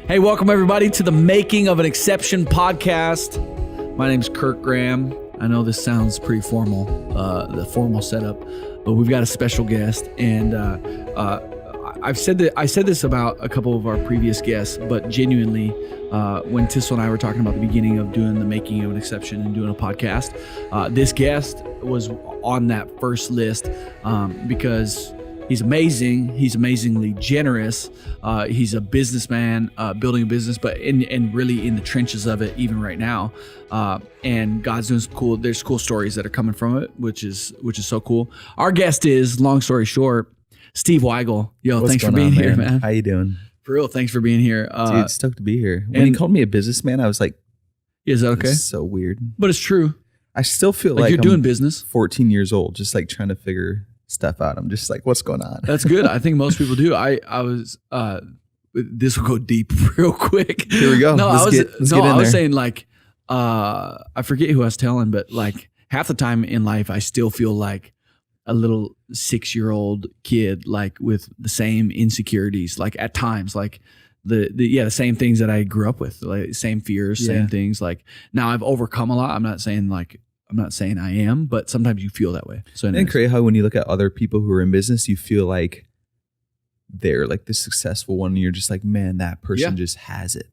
Hey, welcome everybody to the Making of an Exception podcast. My name's Kirk Graham. I know this sounds pretty formal, the formal setup, but we've got a special guest, and I said this about a couple of our previous guests, but genuinely, when Tissel and I were talking about the beginning of doing the Making of an Exception and doing a podcast, this guest was on that first list because he's amazing. He's amazingly generous. He's a businessman, building a business, but and really in the trenches of it, even right now. And God's doing some cool. There's cool stories that are coming from it, which is so cool. Our guest is, long story short, Steve Weigel. Yo, thanks for being here, man. How you doing? For real, thanks for being here. Dude, stoked to be here. When you called me a businessman, I was like, is that okay? This is so weird. But it's true. I still feel like you're doing I'm business. 14 years old, just like trying to figure stuff out. I'm just like, what's going on? That's good. I think most people do. I was this will go deep real quick. Here we go. I was saying like I forget who I was telling, but like half the time in life I still feel like a little 6-year-old kid, like with the same insecurities, like at times, like the same things that I grew up with, like same fears, same things. Like now I've overcome a lot. I'm not saying I am, but sometimes you feel that way. So isn't it crazy how when you look at other people who are in business, you feel like they're like the successful one and you're just like, man, that person just has it.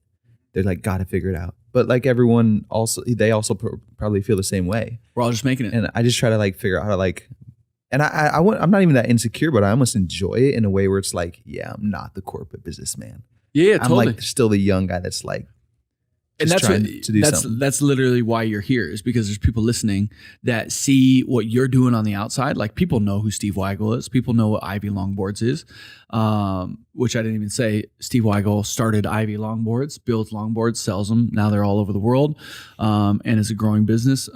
They're like, got to figure it out. But like everyone also, they also probably feel the same way. We're all just making it. And I just try to like figure out how to like, and I'm not even that insecure, but I almost enjoy it in a way where it's like, yeah, I'm not the corporate businessman. Yeah, totally. I'm like still the young guy that's like, and that's literally why you're here, is because there's people listening that see what you're doing on the outside. Like people know who Steve Weigel is. People know what Ivy Longboards is, which I didn't even say. Steve Weigel started Ivy Longboards, builds longboards, sells them. Now they're all over the world, and it's a growing business,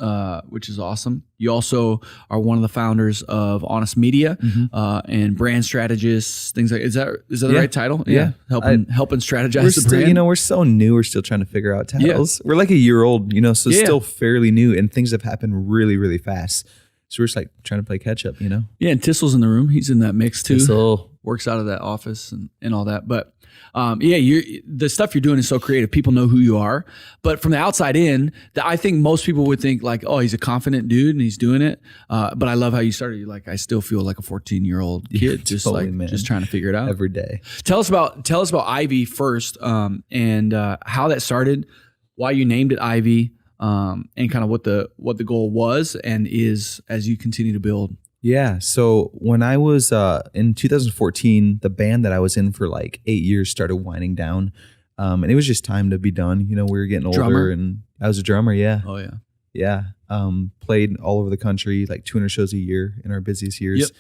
which is awesome. You also are one of the founders of Honest Media, and brand strategists, things like, is that the right title? Yeah. Helping strategize the brand. We're so new. We're still trying to figure out titles. Yeah. We're like a year old, so still fairly new, and things have happened really, really fast. So we're just like trying to play catch up, Yeah, and Tissel's in the room. He's in that mix too. Tissel works out of that office and all that. But the stuff you're doing is so creative. People know who you are. But from the outside in, I think most people would think like, oh, he's a confident dude and he's doing it. But I love how you started. You're like, I still feel like a 14-year-old kid, just trying to figure it out every day. Tell us about Ivy first, and how that started, why you named it Ivy, and kind of what the goal was and is as you continue to build. Yeah. So when I was in 2014, the band that I was in for like 8 years started winding down. And it was just time to be done. We were getting older, and I was a drummer. Yeah. Oh yeah. Yeah. Played all over the country, like 200 shows a year in our busiest years. Yep.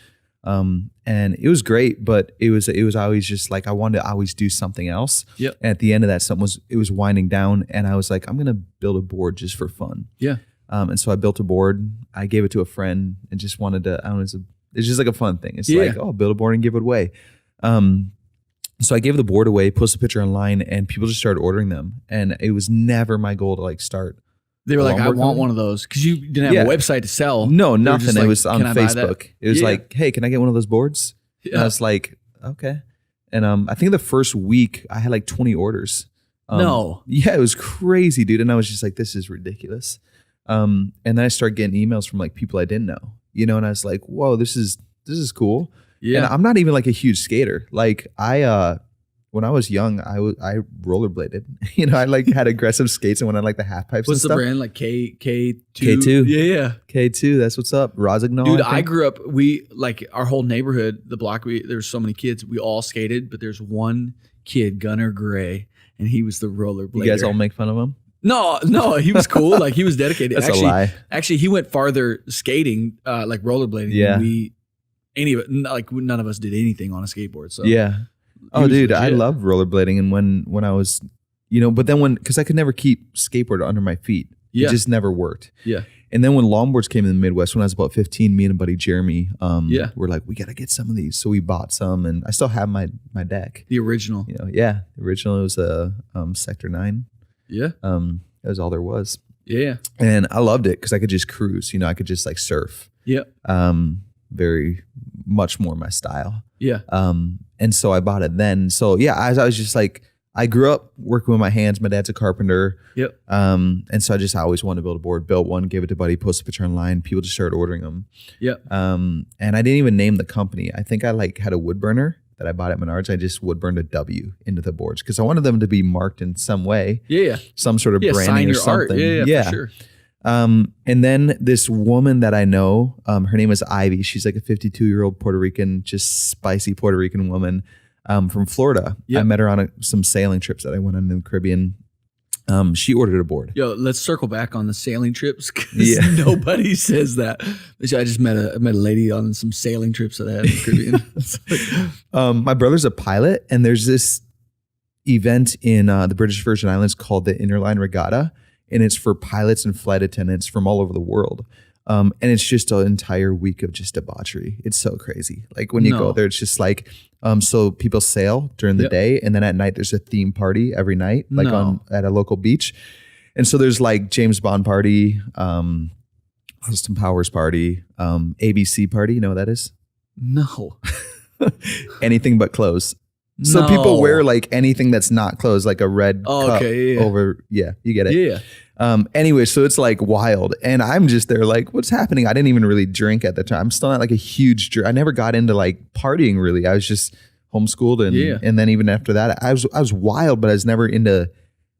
And it was great, but it was always just like, I wanted to always do something else. Yep. And at the end of that, it was winding down, and I was like, I'm going to build a board just for fun. Yeah. And so I built a board. I gave it to a friend and just wanted to, it's just like a fun thing. It's like, oh, build a board and give it away. So I gave the board away, posted a picture online, and people just started ordering them. And it was never my goal to like start. They were like, I want one of those, because you didn't have a website to sell. No, nothing. It was on Facebook. It was like, hey, can I get one of those boards? Yeah. And I was like, okay. And I think the first week I had like 20 orders. No. Yeah, it was crazy, dude. And I was just like, this is ridiculous. And then I started getting emails from like people I didn't know, and I was like, whoa, this is cool. Yeah. And I'm not even like a huge skater. Like when I was young, I rollerbladed. I like had aggressive skates and went on like the half pipes. What's and the stuff. brand? Like K2? K2. Yeah. K2. That's what's up. Rosignol. Dude, I grew up. We like our whole neighborhood, the block. There's so many kids. We all skated, but there's one kid, Gunnar Gray, and he was the rollerblader. You guys all make fun of him? No, he was cool. Like he was dedicated. That's a lie. Actually, he went farther skating, like rollerblading. Yeah. None of us did anything on a skateboard. So yeah. Oh, dude, legit. I loved rollerblading, and when I was, but then because I could never keep skateboard under my feet, it just never worked. Yeah. And then when longboards came in the Midwest, when I was about 15, me and a buddy Jeremy, we're like, we gotta get some of these. So we bought some, and I still have my deck. The original. The original. It was a Sector 9. Yeah. That was all there was. Yeah. And I loved it because I could just cruise. I could just like surf. Yeah. Very much more my style. Yeah. And so I bought it then. So yeah, I was just like, I grew up working with my hands. My dad's a carpenter. Yep. And so I always wanted to build a board, built one, gave it to a buddy, posted a picture online. People just started ordering them. Yep. And I didn't even name the company. I think I like had a wood burner that I bought at Menards. I just wood burned a W into the boards because I wanted them to be marked in some way. Yeah. Some sort of sign branding or your art. something. Yeah, for sure. And then this woman that I know, her name is Ivy. She's like a 52-year-old Puerto Rican, just spicy Puerto Rican woman from Florida. Yep. I met her on some sailing trips that I went on in the Caribbean. She ordered a board. Yo, let's circle back on the sailing trips because nobody says that. I just met a lady on some sailing trips that I had in the Caribbean. My brother's a pilot, and there's this event in the British Virgin Islands called the Interline Regatta, and it's for pilots and flight attendants from all over the world. And it's just an entire week of just debauchery. It's so crazy. Like when you go there, it's just like, so people sail during the day, and then at night there's a theme party every night, like at a local beach. And so there's like James Bond party, Austin Powers party, ABC party. You know what that is? No. Anything but clothes. So people wear like anything that's not clothes, like a red cup over. Yeah, you get it. Yeah. Anyway, so it's like wild. And I'm just there like, what's happening? I didn't even really drink at the time. I'm still not like a huge drink. I never got into like partying really. I was just homeschooled. And then even after that, I was wild, but I was never into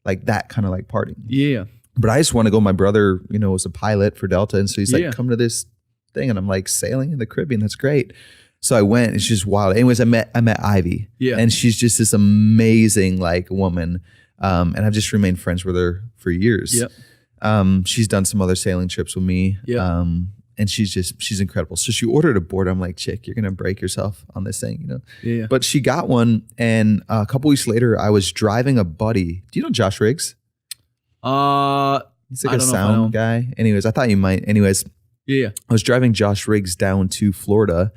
like that kind of like partying. Yeah. But I just want to go. My brother, was a pilot for Delta. And so he's like, come to this thing. And I'm like, sailing in the Caribbean. That's great. So I went. It's just wild. Anyways, I met Ivy. Yeah. And she's just this amazing like woman. And I've just remained friends with her for years. Yep. She's done some other sailing trips with me. Yeah. And she's incredible. So she ordered a board. I'm like, chick, you're going to break yourself on this thing, Yeah. But she got one. And a couple weeks later, I was driving a buddy. Do you know Josh Riggs? He's like a sound guy. Anyways, I thought you might. Anyways. Yeah. I was driving Josh Riggs down to Florida.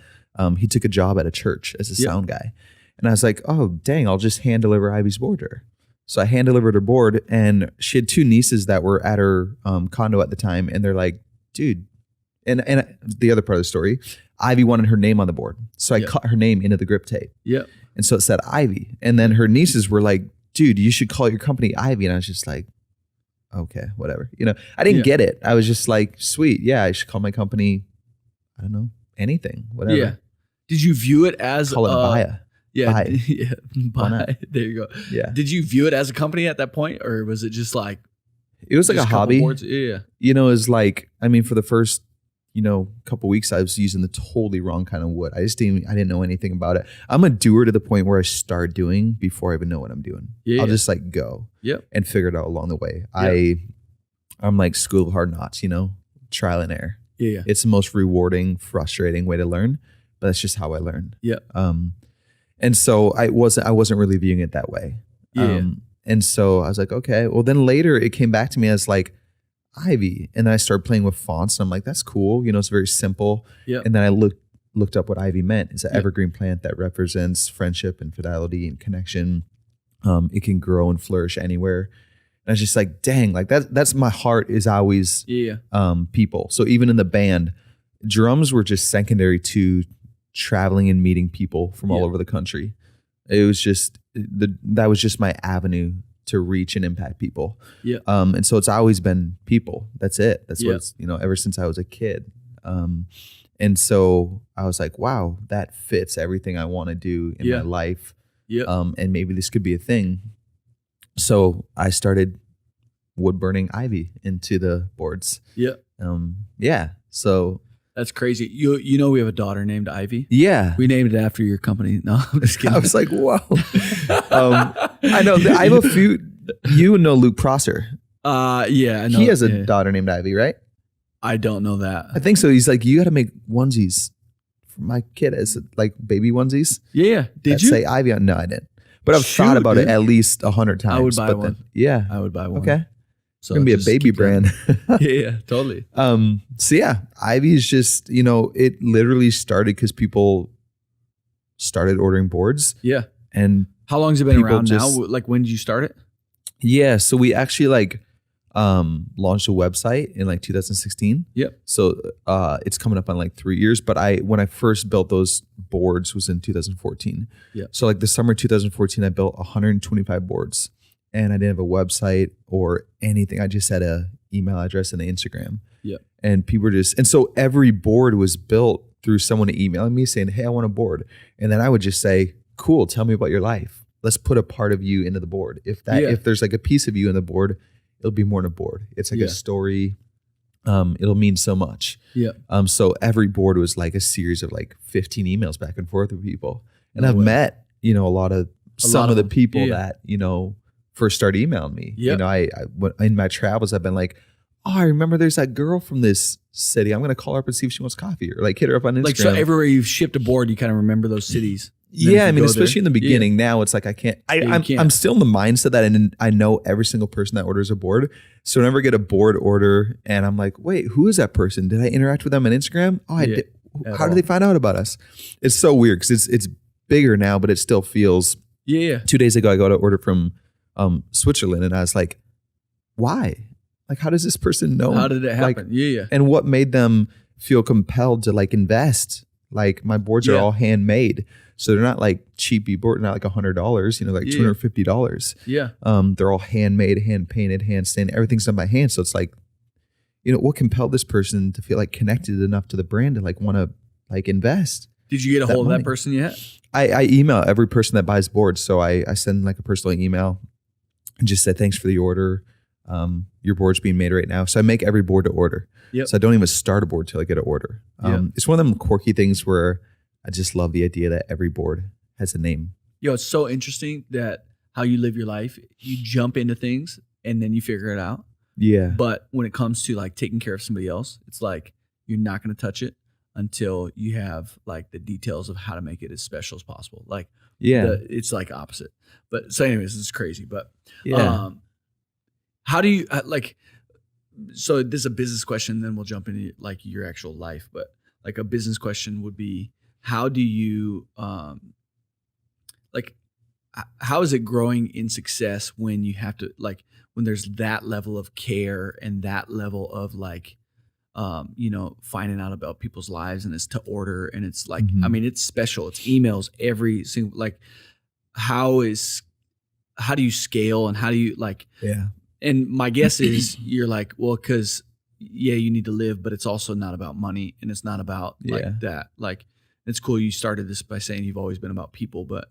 He took a job at a church as a sound guy. And I was like, oh, dang, I'll just hand deliver Ivy's board to her. So I hand delivered her board, and she had two nieces that were at her condo at the time. And they're like, dude, and the other part of the story, Ivy wanted her name on the board. So I cut her name into the grip tape. Yeah. And so it said Ivy. And then her nieces were like, dude, you should call your company Ivy. And I was just like, okay, whatever. I didn't get it. I was just like, sweet. Yeah, I should call my company, I don't know, anything, whatever. Yeah. Did you view it as call it Baya? Yeah. Baya. Yeah. Baya. There you go. Yeah. Did you view it as a company at that point, or was it just like it was like a hobby? Boards? Yeah. It's like, I mean, for the first, couple weeks, I was using the totally wrong kind of wood. I didn't know anything about it. I'm a doer to the point where I start doing before I even know what I'm doing. Yeah. I'll just like go and figure it out along the way. Yep. I'm like School of Hard Knocks, trial and error. Yeah. It's the most rewarding, frustrating way to learn. But that's just how I learned. Yeah. And so I wasn't really viewing it that way. Yeah. And so I was like, okay. Well, then later it came back to me as like Ivy, and then I started playing with fonts, and I'm like, that's cool. It's very simple. Yeah. And then I looked up what Ivy meant. It's an evergreen plant that represents friendship and fidelity and connection. It can grow and flourish anywhere. And I was just like, dang, like that's my heart is always people. So even in the band, drums were just secondary to traveling and meeting people from all over the country. It was just that was just my avenue to reach and impact people. Yeah. And so it's always been people. That's it. That's what it's, ever since I was a kid. And so I was like, wow, that fits everything I want to do in my life. Yeah. And maybe this could be a thing. So I started wood burning Ivy into the boards. Yeah. Yeah. So that's crazy. We have a daughter named Ivy. Yeah. We named it after your company. No, I'm just kidding. I was like, whoa. I know. I have a few. You know Luke Prosser. Yeah. I know. He has a daughter named Ivy, right? I don't know that. I think so. He's like, you got to make onesies for my kid as like baby onesies. Yeah. Did you? Say Ivy on? No, I didn't. But I've thought about it at least 100 times. I would buy one. Yeah. I would buy one. Okay. So it's gonna be a baby brand. Yeah, totally. So yeah, Ivy is just, it literally started because people started ordering boards. Yeah. And how long has it been around now? Like when did you start it? Yeah. So we actually launched a website in like 2016. Yep. So it's coming up on like 3 years. But when I first built those boards was in 2014. Yeah. So like the summer 2014, I built 125 boards, and I didn't have a website or anything. I just had a email address and an Instagram. Yeah. And people were and so every board was built through someone emailing me saying, hey, I want a board. And then I would just say, cool, tell me about your life. Let's put a part of you into the board. If there's like a piece of you in the board, it'll be more than a board. It's like a story. It'll mean so much. Yeah. So every board was like a series of like 15 emails back and forth with people. And I've met, a lot of the people that, first started emailing me. Yep. I in my travels, I've been like, oh, I remember there's that girl from this city. I'm going to call her up and see if she wants coffee, or like hit her up on Instagram. Like, so everywhere you've shipped a board, you kind of remember those cities. Yeah, I mean, especially in the beginning. Now it's like I can't. I'm still in the mindset that I know every single person that orders a board. So whenever I get a board order and I'm like, wait, who is that person? Did I interact with them on Instagram? Oh, I did. How did they find out about us? It's so weird because it's bigger now, but it still feels. Yeah. 2 days ago, I got an order from Switzerland, and I was like, why? Like, how does this person know? How did it happen? Like, and what made them feel compelled to like invest? Like, my boards are all handmade. So they're not like cheapy board, not like $100, like $250. Yeah. They're all handmade, hand painted, hand stained. Everything's done by hand. So it's like, what compelled this person to feel like connected enough to the brand to like want to like invest? Did you get a hold of that person yet? I email every person that buys boards. So I send like a personal email and just said, thanks for the order. Your board's being made right now. So I make every board to order. Yep. So I don't even start a board till I get an order. It's one of them quirky things where I just love the idea that every board has a name. It's so interesting that how you live your life, you jump into things and then you figure it out. Yeah. But when it comes to like taking care of somebody else, it's like you're not going to touch it until you have like the details of how to make it as special as possible. Like, it's like opposite. But so anyways, this is crazy. But how do you so this is a business question, then we'll jump into like your actual life. But like a business question would be, how do you how is it growing in success when you have to like when there's that level of care and that level of like finding out about people's lives, and it's to order, and it's like I mean, it's special, it's emails every single, like how do you scale, and how do you like and my guess is you're like, well, because you need to live, but it's also not about money, and it's not about like that. Like, it's cool you started this by saying you've always been about people, but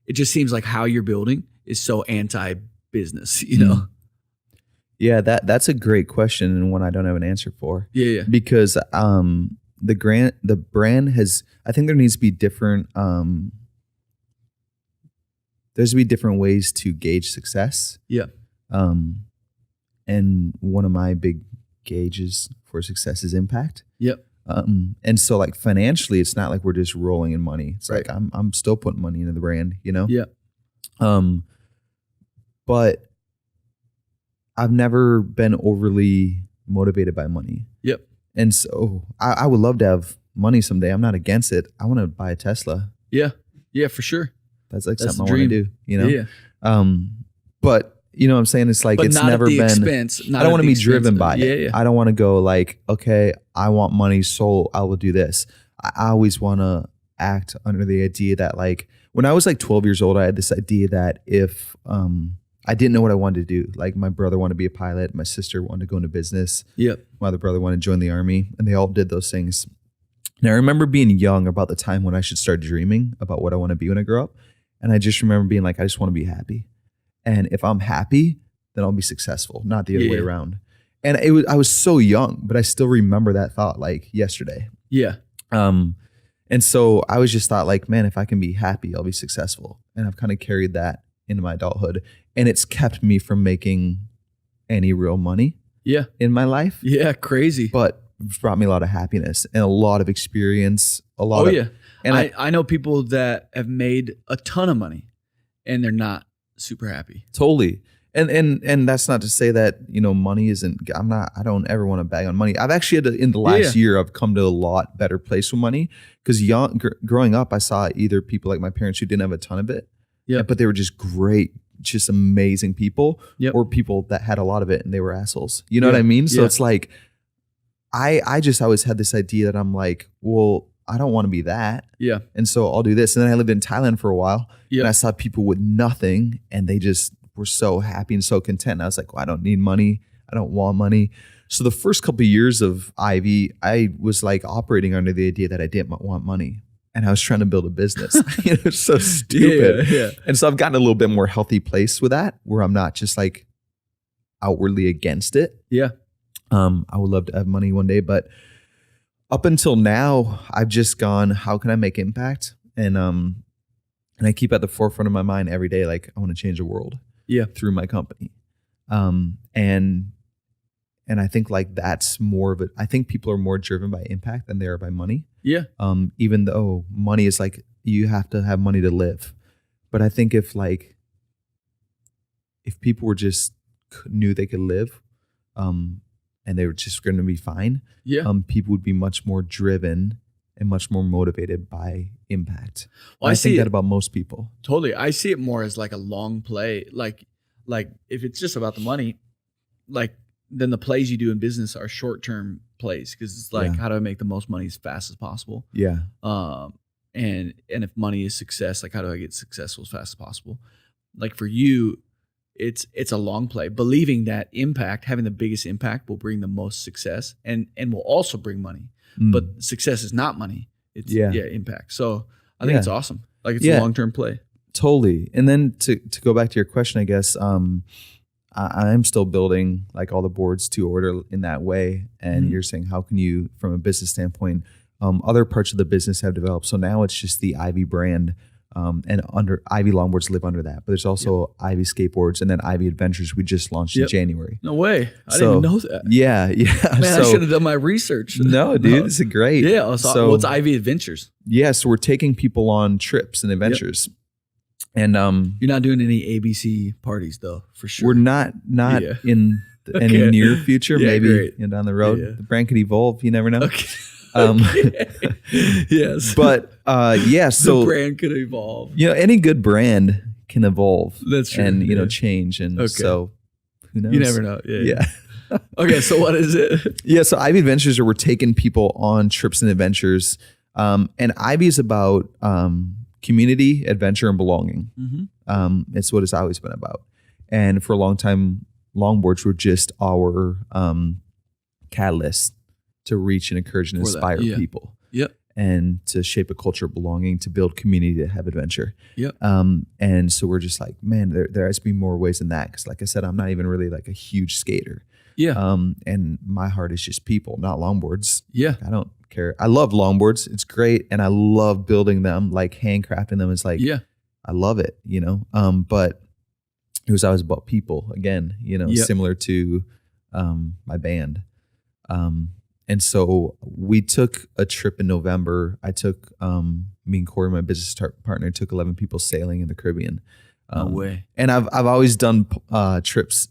it just seems like how you're building is so anti-business, Yeah, that's a great question, and one I don't have an answer for. Yeah. Because the brand has, I think there needs to be different there's to be different ways to gauge success. Yeah. And one of my big gauges for success is impact. Yep. And so like financially, it's not like we're just rolling in money. It's right. like I'm still putting money into the brand, Yeah. But I've never been overly motivated by money. Yep. And so I would love to have money someday. I'm not against it. I want to buy a Tesla. Yeah. Yeah, for sure. That's like something I want to do, Yeah. But you know what I'm saying? It's like, but it's not never at the been, expense. I don't want to be driven by it. it. I don't want to go like, okay, I want money, so I will do this. I always want to act under the idea that like, when I was like 12 years old, I had this idea that if, I didn't know what I wanted to do. Like, my brother wanted to be a pilot. My sister wanted to go into business. Yep. My other brother wanted to join the army, and they all did those things. And I remember being young about the time when I should start dreaming about what I want to be when I grow up. And I just remember being like, I just want to be happy. And if I'm happy, then I'll be successful, not the other way around. And I was so young, but I still remember that thought like yesterday. Yeah. And so I was just thought like, man, if I can be happy, I'll be successful. And I've kind of carried that into my adulthood. And it's kept me from making any real money in my life. Yeah, crazy. But it's brought me a lot of happiness and a lot of experience. And I know people that have made a ton of money and they're not super happy. Totally. And that's not to say that, money isn't, I don't ever want to bag on money. I've actually in the last year, I've come to a lot better place with money, because growing up, I saw either people like my parents who didn't have a ton of it, Yeah. But they were just great, just amazing people, Yep. or people that had a lot of it and they were assholes. You know what I mean? So it's like, I just always had this idea that I'm like, well, I don't want to be that. Yeah. And so I'll do this. And then I lived in Thailand for a while, and I saw people with nothing, and they just were so happy and so content. And I was like, well, I don't need money. I don't want money. So the first couple of years of Ivy, I was like operating under the idea that I didn't want money, and I was trying to build a business. It's so stupid. Yeah. And so I've gotten a little bit more healthy place with that, where I'm not just like outwardly against it. Yeah. I would love to have money one day, but up until now, I've just gone, how can I make impact? And I keep at the forefront of my mind every day, like, I want to change the world through my company. And I think like that's more of it. I think people are more driven by impact than they are by money. Yeah. Even though money is like, you have to have money to live. But I think if people were just knew they could live, and they were just going to be fine, people would be much more driven and much more motivated by impact. Well, I think that about most people. Totally. I see it more as like a long play. Like if it's just about the money, like, then the plays you do in business are short-term plays, because it's like, how do I make the most money as fast as possible? Yeah. And if money is success, like, how do I get successful as fast as possible? Like for you, it's a long play, believing that impact, having the biggest impact, will bring the most success and will also bring money. But success is not money. It's impact. So I think it's awesome. Like, it's a long-term play. Totally. And then to go back to your question, I guess, I'm still building like all the boards to order in that way. And you're saying, how can you, from a business standpoint, other parts of the business have developed. So now it's just the Ivy brand, and under Ivy longboards live under that. But there's also Ivy skateboards, and then Ivy Adventures we just launched in January. No way. I didn't even know that. Yeah. Man, I should have done my research. No, dude, this is great. Yeah. So what's Ivy Adventures? Yeah. So we're taking people on trips and adventures. And you're not doing any ABC parties though, for sure. We're not in any near future. Maybe down the road, the brand could evolve. You never know. Okay. Yes. But so the brand could evolve. Any good brand can evolve. That's true. And change. And so who knows? You never know. Yeah. Okay. So what is it? Yeah. So Ivy Adventures, we're taking people on trips and adventures. And Ivy is about community, adventure, and belonging. It's what it's always been about. And for a long time, longboards were just our catalyst to reach and encourage and inspire people. Yep. And to shape a culture of belonging, to build community, to have adventure. Yep. And so we're just like, man, there has to be more ways than that. Because like I said, I'm not even really like a huge skater. Yeah. And my heart is just people, not longboards. Yeah. I don't care. I love longboards. It's great. And I love building them, like handcrafting them. It's like, I love it, but it was always about people again, similar to my band. And so we took a trip in November. I took, me and Corey, my business partner, took 11 people sailing in the Caribbean. No way. And I've always done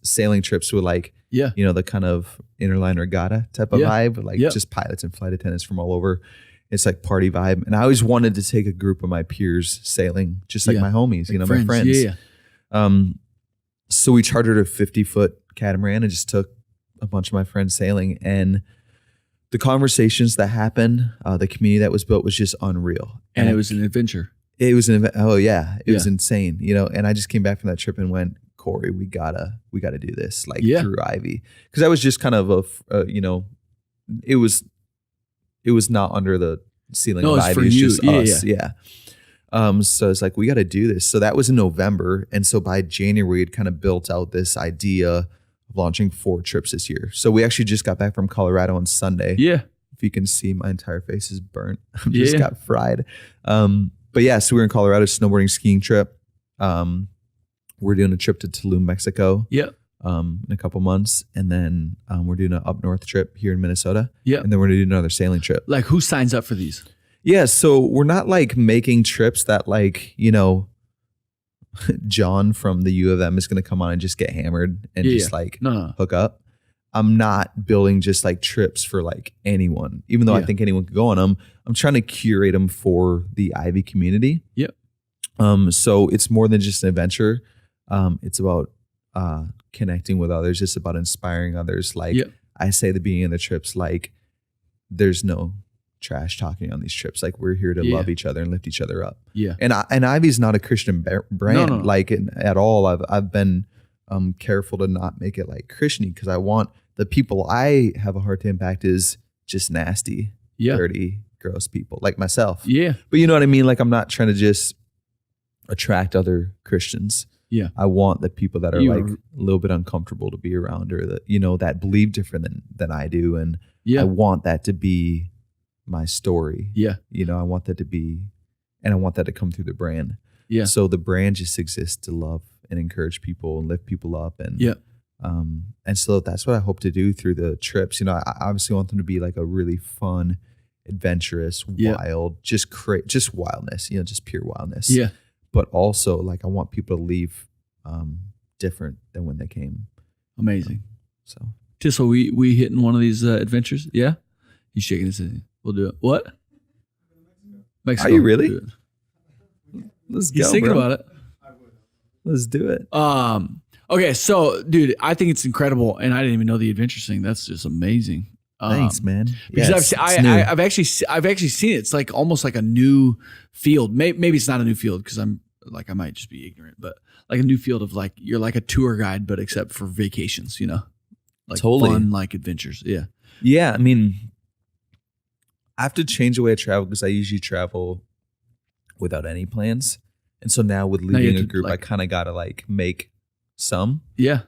sailing trips with like, the kind of interline regatta type of vibe, with like just pilots and flight attendants from all over. It's like party vibe. And I always wanted to take a group of my peers sailing, just like my homies, like my friends. So we chartered a 50-foot catamaran and just took a bunch of my friends sailing. And the conversations that happened, the community that was built was just unreal. And it was an adventure. It was it was insane, and I just came back from that trip and went, Corey, we gotta do this through Ivy, because I was just kind of it was not under the ceiling of Ivy, it's just us, so it's like, we got to do this. So that was in November, and so by January we had kind of built out this idea of launching 4 trips this year. So we actually just got back from Colorado on Sunday. If you can see, my entire face is burnt. I just got fried. But so we were in Colorado, snowboarding, skiing trip. We're doing a trip to Tulum, Mexico. In a couple months, and then we're doing an up north trip here in Minnesota. And then we're gonna do another sailing trip. Like, who signs up for these? So we're not like making trips that like John from the U of M is gonna come on and just get hammered and just hook up. I'm not building just like trips for like anyone, even though I think anyone could go on them. I'm trying to curate them for the Ivy community. So it's more than just an adventure. It's about connecting with others. It's about inspiring others. Like I say at the beginning of the trips, like there's no trash talking on these trips. Like we're here to love each other and lift each other up. Yeah. And Ivy's not a Christian brand, No. like at all. I've been careful to not make it like Christian-y because I want the people I have a heart to impact is just nasty, dirty, gross people like myself. Yeah. But you know what I mean? Like I'm not trying to just attract other Christians. Yeah. I want the people that are like a little bit uncomfortable to be around or that, you know, that believe different than I do. And I want that to be my story. Yeah. You know, I want that to be, and I want that to come through the brand. Yeah. So the brand just exists to love and encourage people and lift people up. And and so that's what I hope to do through the trips. You know, I obviously want them to be like a really fun, adventurous, wild, just wildness, you know, just pure wildness. Yeah. But also like I want people to leave different than when they came. Amazing. So Tissel, we hitting one of these adventures? Yeah? He's shaking his head. We'll do it. What? Mexico. Are you really? Let's go. He's thinking about it. Let's do it. Okay, so dude, I think it's incredible, and I didn't even know the adventures thing. That's just amazing. Thanks, man. Because I've actually seen it. It's like almost like a new field. Maybe it's not a new field because I might just be ignorant, but like a new field of like you're like a tour guide, but except for vacations. You know, like fun like adventures. Yeah. Yeah, I mean, I have to change the way I travel because I usually travel without any plans. And so now with leading a group, I kind of got to like make some. Yeah.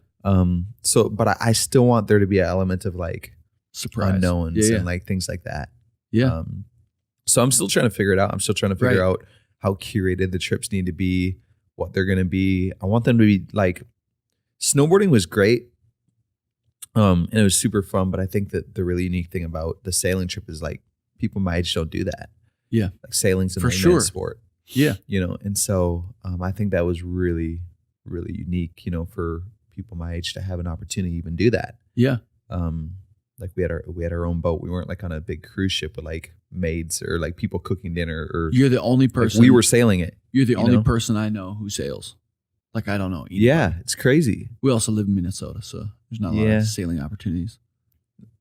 So, but I still want there to be an element of like surprise unknowns and like things like that. Yeah. So I'm still trying to figure it out. I'm still trying to figure out how curated the trips need to be, what they're going to be. I want them to be like, snowboarding was great. And it was super fun, but I think that the really unique thing about the sailing trip is like people my age don't do that. Yeah. Like sailing's a man's sport. Yeah. You know, and so I think that was really, really unique, you know, for people my age to have an opportunity to even do that. Yeah. Like we had our own boat. We weren't like on a big cruise ship with like maids or like people cooking dinner or you're the only person. Like we were sailing it. You're the only person I know who sails. Like I don't know. Yeah, it's crazy. We also live in Minnesota, so there's not a lot of sailing opportunities.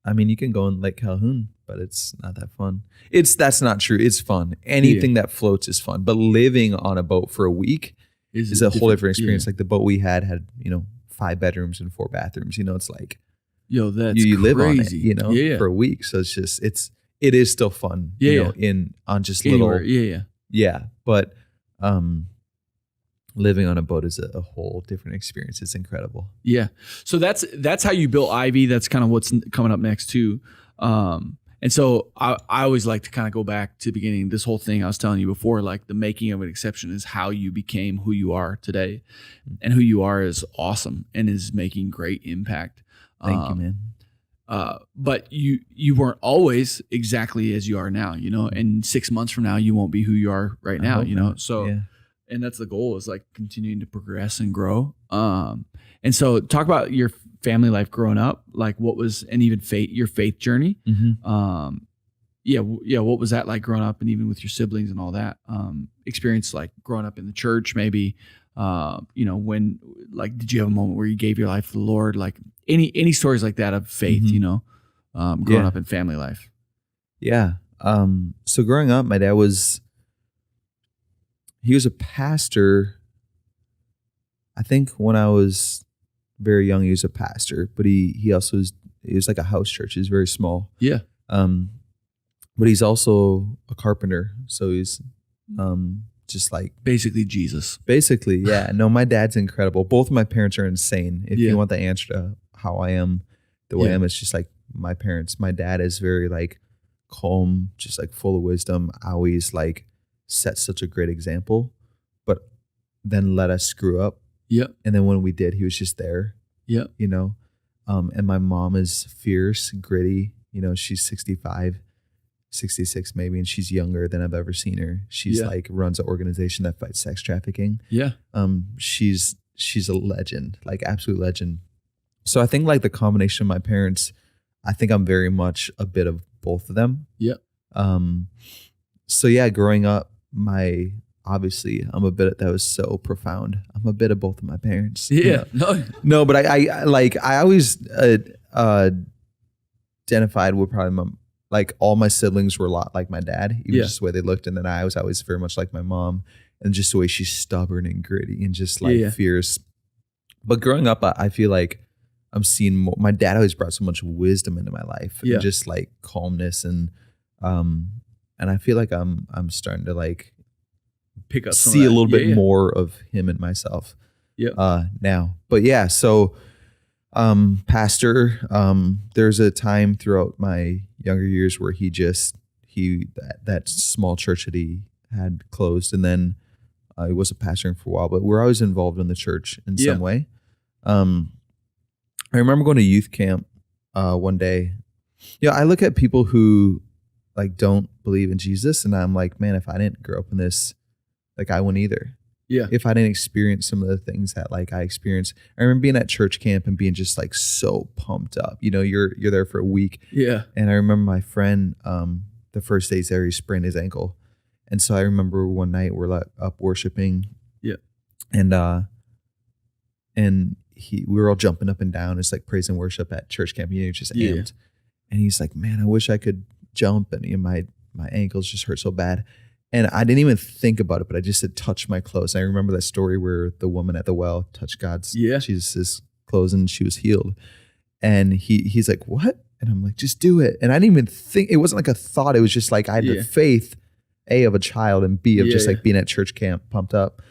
I mean, you can go in Lake Calhoun, but it's not that fun. That's not true. It's fun. Anything that floats is fun. But living on a boat for a week is a whole different experience. Like the boat we had, you know, 5 bedrooms and 4 bathrooms. You know, it's like, that's you live on it, you know, for a week. So it's just it is still fun. You know, on just anywhere. Yeah. But living on a boat is a whole different experience. It's incredible. Yeah. So that's how you built Ivy. That's kind of what's coming up next too. And so I always like to kind of go back to the beginning. This whole thing I was telling you before, like the making of an exception is how you became who you are today, and who you are is awesome and is making great impact. Thank you, man. But you weren't always exactly as you are now, you know, and 6 months from now, you won't be who you are right now, you know? So, and that's the goal, is like continuing to progress and grow. And so talk about your family life growing up, like what was, and even your faith journey. Mm-hmm. What was that like growing up, and even with your siblings and all that, experience, like growing up in the church, maybe, you know, when, like, did you have a moment where you gave your life to the Lord? Like any stories like that of faith, you know, growing up in family life? Yeah. So growing up, my dad he was a pastor. I think when I was very young, he was a pastor, but he also was like a house church. He's very small. Yeah. But he's also a carpenter. So he's just like basically Jesus. Basically, yeah. No, my dad's incredible. Both of my parents are insane. If you want the answer to how I am the way I am, it's just like my parents. My dad is very like calm, just like full of wisdom. Always like set such a great example, but then let us screw up. Yep. And then when we did, he was just there. Yep. You know, and my mom is fierce, gritty. You know, she's 65, 66 maybe, and she's younger than I've ever seen her. She's like runs an organization that fights sex trafficking. Yeah. She's a legend, like absolute legend. So I think like the combination of my parents, I think I'm very much a bit of both of them. Yep. So yeah, growing up, my obviously that was so profound. I'm a bit of both of my parents. Yeah. No, but I always identified with probably like all my siblings were a lot like my dad, even just the way they looked. And then I was always very much like my mom, and just the way she's stubborn and gritty and just like fierce. But growing up, I feel like I'm seeing more. My dad always brought so much wisdom into my life, and just like calmness, and I feel like I'm starting to like pick up see a little bit more of him and myself now. But yeah, so pastor, there's a time throughout my younger years where that small church that he had closed, and then he wasn't pastoring for a while, but we're always involved in the church in some way. I remember going to youth camp one day. I look at people who like don't believe in Jesus, and I'm like, man, if I didn't grow up in this, like I wouldn't either. Yeah. If I didn't experience some of the things that like I experienced. I remember being at church camp and being just like so pumped up. You're there for a week. Yeah. And I remember my friend, the first days there, he sprained his ankle. And so I remember one night we're like up worshiping. Yeah. And we were all jumping up and down. It's like praise and worship at church camp. You're just amped. And he's like, man, I wish I could jump. And my ankles just hurt so bad. And I didn't even think about it, but I just said, touch my clothes. And I remember that story where the woman at the well touched Jesus' clothes and she was healed. And he's like, what? And I'm like, just do it. And I didn't even think, it wasn't like a thought. It was just like, I had the faith, A, of a child, and B, of just like being at church camp, pumped up.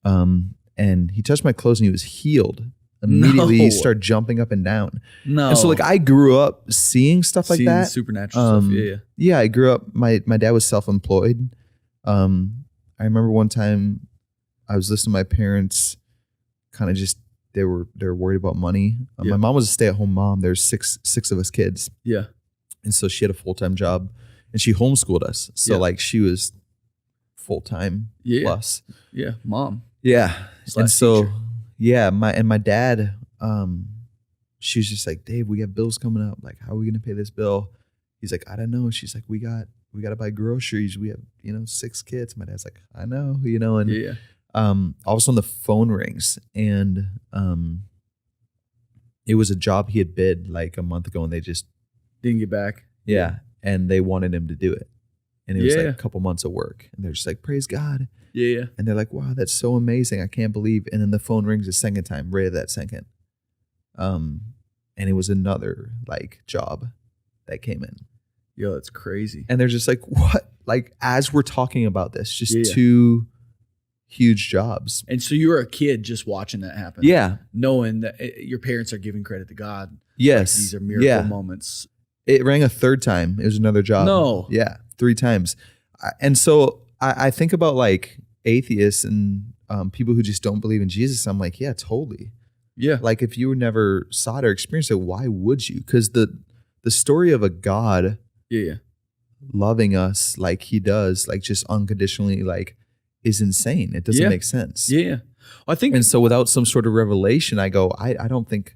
And he touched my clothes and he was healed. Immediately he started jumping up and down. And so like I grew up seeing stuff like that. Supernatural stuff. Yeah, I grew up, my dad was self-employed. I remember one time I was listening to my parents kind of just, they were worried about money. My mom was a stay-at-home mom. There's six of us kids. Yeah. And so she had a full-time job and she homeschooled us. So like she was full-time plus. Yeah. Mom. Yeah. And so my dad, she was just like, Dave, we have bills coming up. Like, how are we going to pay this bill? He's like, I don't know. She's like, we got to buy groceries. We have, 6 kids. My dad's like, I know, and all of a sudden the phone rings, and it was a job he had bid like a month ago and they just didn't get back. Yeah. And they wanted him to do it. And it was like a couple months of work, and they're just like, praise God. Yeah. And they're like, wow, that's so amazing. I can't believe. And then the phone rings a second time, right at that second. And it was another like job that came in. Yo, that's crazy. And they're just like, what? Like, as we're talking about this, just 2 huge jobs. And so you were a kid just watching that happen. Yeah. Knowing that your parents are giving credit to God. Yes. Like, these are miracle moments. It rang a third time. It was another job. No. Yeah. 3 times. And so I think about like atheists and people who just don't believe in Jesus. I'm like, yeah, totally. Yeah. Like if you never saw it or experienced it, why would you? Because the story of a God loving us like he does, like just unconditionally, like is insane. It doesn't make sense. Yeah. I think. And so without some sort of revelation, I go, I don't think,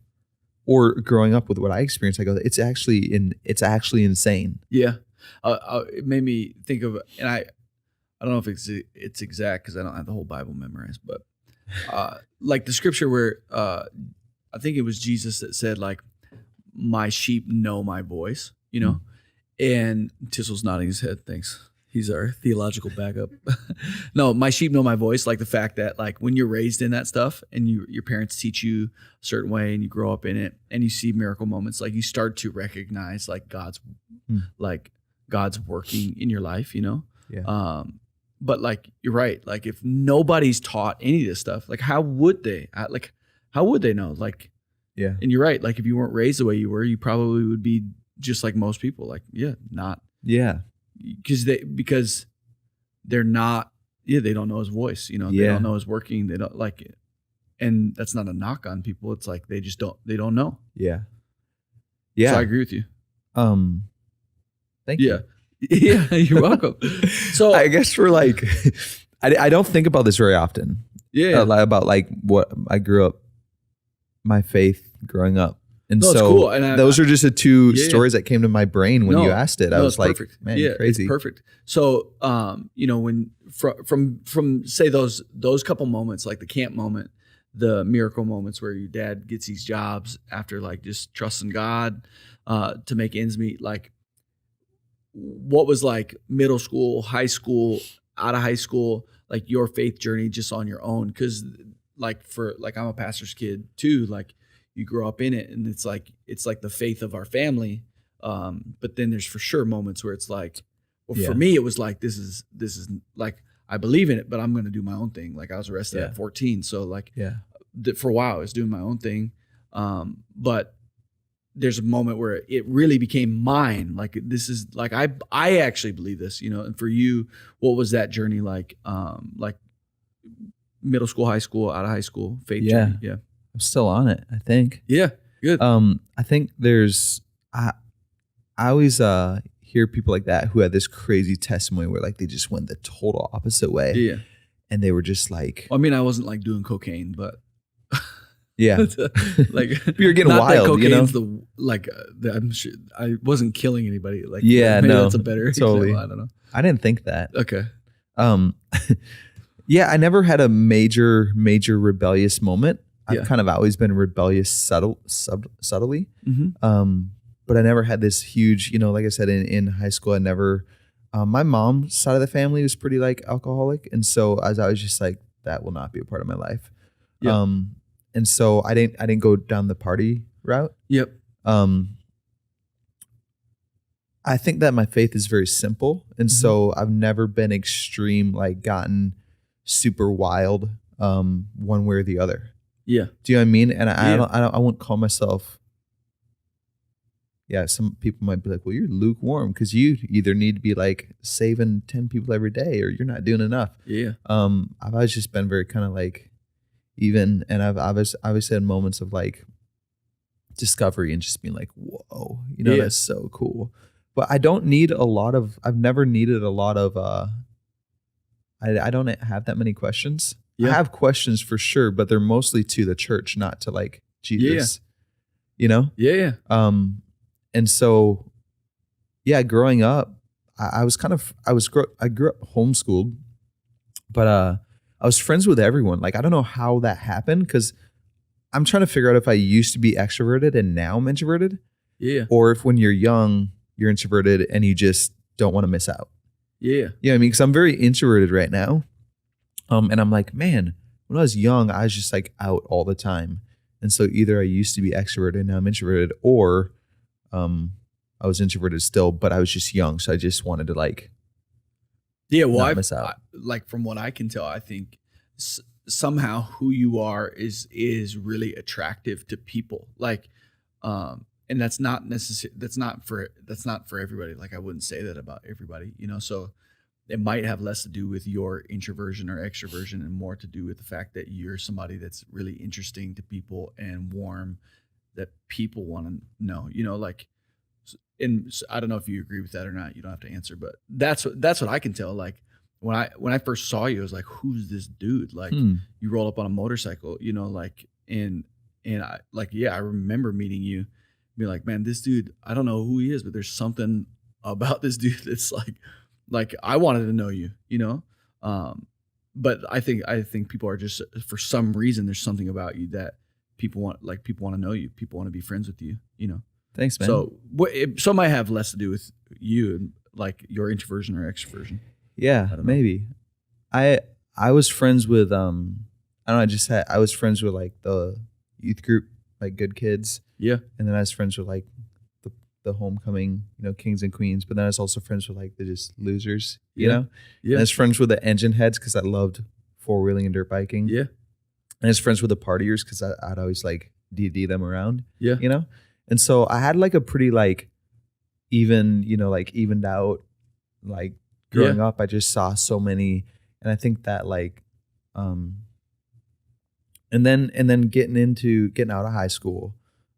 or growing up with what I experienced, I go, it's actually insane. Yeah. It made me think of, and I don't know if it's exact because I don't have the whole Bible memorized, but like the scripture where I think it was Jesus that said like, my sheep know my voice, and Tissel's nodding his head. Thanks. He's our theological backup. No, my sheep know my voice. Like the fact that like when you're raised in that stuff and your parents teach you a certain way and you grow up in it and you see miracle moments, like you start to recognize like God's working in your life, Yeah. But like, you're right. Like if nobody's taught any of this stuff, like how would they know? Like, yeah. And you're right. Like if you weren't raised the way you were, you probably would be just like most people. Like, not. Yeah. Because they're not, they don't know his voice, they don't know his working. They don't like it. And that's not a knock on people. It's like, they don't know. Yeah. Yeah. So I agree with you. Thank you. Yeah. You're welcome. So I guess we're like, I don't think about this very often. Yeah. About like what I grew up, my faith growing up And No, it's so cool. And those are just the two Yeah, stories that came to my brain when you asked it. I was it's like, perfect. man, Yeah, crazy. It's perfect. So, when from say those couple moments, like the camp moment, the miracle moments where your dad gets these jobs after like just trusting God to make ends meet, like what was like middle school, high school, out of high school, like your faith journey just on your own? Because like I'm a pastor's kid too. Like you grow up in it, and it's like the faith of our family. But then there's for sure moments where it's like, well, for me, it was like this is like I believe in it, but I'm going to do my own thing. Like I was arrested at 14, so like for a while I was doing my own thing. But there's a moment where it really became mine. Like this is like I actually believe this, And for you, what was that journey like? Like middle school, high school, out of high school, faith journey. Yeah, I'm still on it, I think. Yeah, good. I think there's I always hear people like that who had this crazy testimony where like they just went the total opposite way. Yeah, and they were just like, I mean, I wasn't like doing cocaine, but. Yeah, like you're getting not wild. That cocaine's I'm sure I wasn't killing anybody. Like maybe that's a better totally. example. I don't know. I didn't think that. Okay. Yeah, I never had a major rebellious moment. I've kind of always been rebellious subtly. Mm-hmm. But I never had this huge, like I said, in high school, I never, my mom's side of the family was pretty like alcoholic. And so I was just like, that will not be a part of my life. Yeah. And so I didn't go down the party route. Yep. I think that my faith is very simple. And so I've never been extreme, like gotten super wild, one way or the other. Yeah. Do you know what I mean? And I won't call myself. Yeah. Some people might be like, well, you're lukewarm because you either need to be like saving 10 people every day or you're not doing enough. Yeah. I've always just been very kind of like, even, and I've obviously had moments of like discovery and just being like, whoa, that's so cool. But I don't need I've never needed a lot of, I don't have that many questions. Yeah. I have questions for sure, but they're mostly to the church, not to like Jesus, Yeah. And so, growing up, I grew up homeschooled, but, I was friends with everyone. Like, I don't know how that happened because I'm trying to figure out if I used to be extroverted and now I'm introverted. Yeah. Or if when you're young, you're introverted and you just don't want to miss out. Yeah. Yeah. I mean, because I'm very introverted right now. And I'm like, man, when I was young, I was just like out all the time. And so either I used to be extroverted and now I'm introverted, or I was introverted still, but I was just young. So I just wanted to like, not miss out. Like from what I can tell, I think somehow who you are is really attractive to people. Like, and that's not necessary. That's not for everybody. Like I wouldn't say that about everybody, so it might have less to do with your introversion or extroversion and more to do with the fact that you're somebody that's really interesting to people and warm, that people want to know, like. And I don't know if you agree with that or not. You don't have to answer, but that's what I can tell. Like when I first saw you, I was like, who's this dude? Like you roll up on a motorcycle, like, and I I remember meeting you, being like, man, this dude, I don't know who he is, but there's something about this dude that's like I wanted to know you, but I think people are just, for some reason, there's something about you that people want to know you. People want to be friends with you, Thanks, man. So it might have less to do with you and like your introversion or extroversion. Yeah, maybe. I was friends with I was friends with like the youth group, like Good Kids. Yeah. And then I was friends with like the homecoming, kings and queens. But then I was also friends with like the just losers, you know? Yeah. And I was friends with the engine heads because I loved four-wheeling and dirt biking. Yeah. And I was friends with the partiers because I'd always like DD them around. Yeah. And so I had like a pretty like even, like evened out, like growing up, I just saw so many. And I think that like, and then getting out of high school,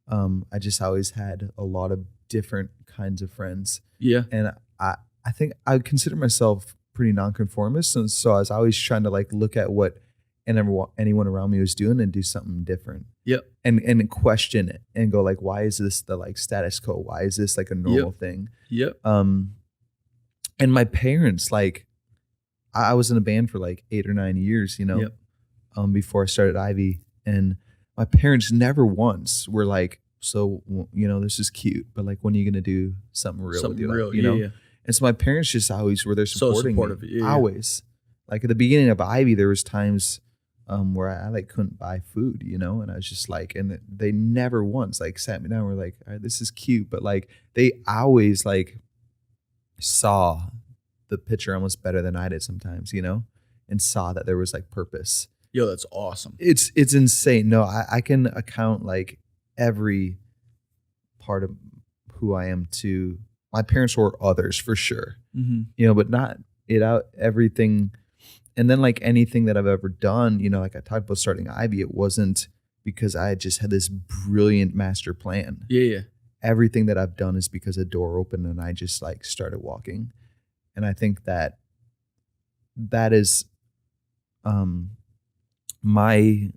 I just always had a lot of different kinds of friends. Yeah. And I think I consider myself pretty nonconformist. And so I was always trying to like look at what anyone around me was doing and do something different. Yep. and question it and go like, why is this the like status quo? Why is this like a normal thing? Yep. And my parents, like, I was in a band for like 8 or 9 years, you know, before I started Ivy, and my parents never once were like, so, you know, this is cute, but like, when are you going to do something real with your life, you know? And so my parents just always were there supporting me, always. Like at the beginning of Ivy, there was times where I like couldn't buy food, you know, and I was just like, and they never once like sat me down and were like, all right, this is cute, but like they always like saw the picture almost better than I did sometimes, you know, and saw that there was like purpose. Yo, that's awesome. It's insane. No, I can account like every part of who I am to my parents or others for sure, you know, but not it out everything. And then like anything that I've ever done, you know, like I talked about starting Ivy, it wasn't because I just had this brilliant master plan. Yeah. Everything that I've done is because a door opened and I just like started walking. And I think that is my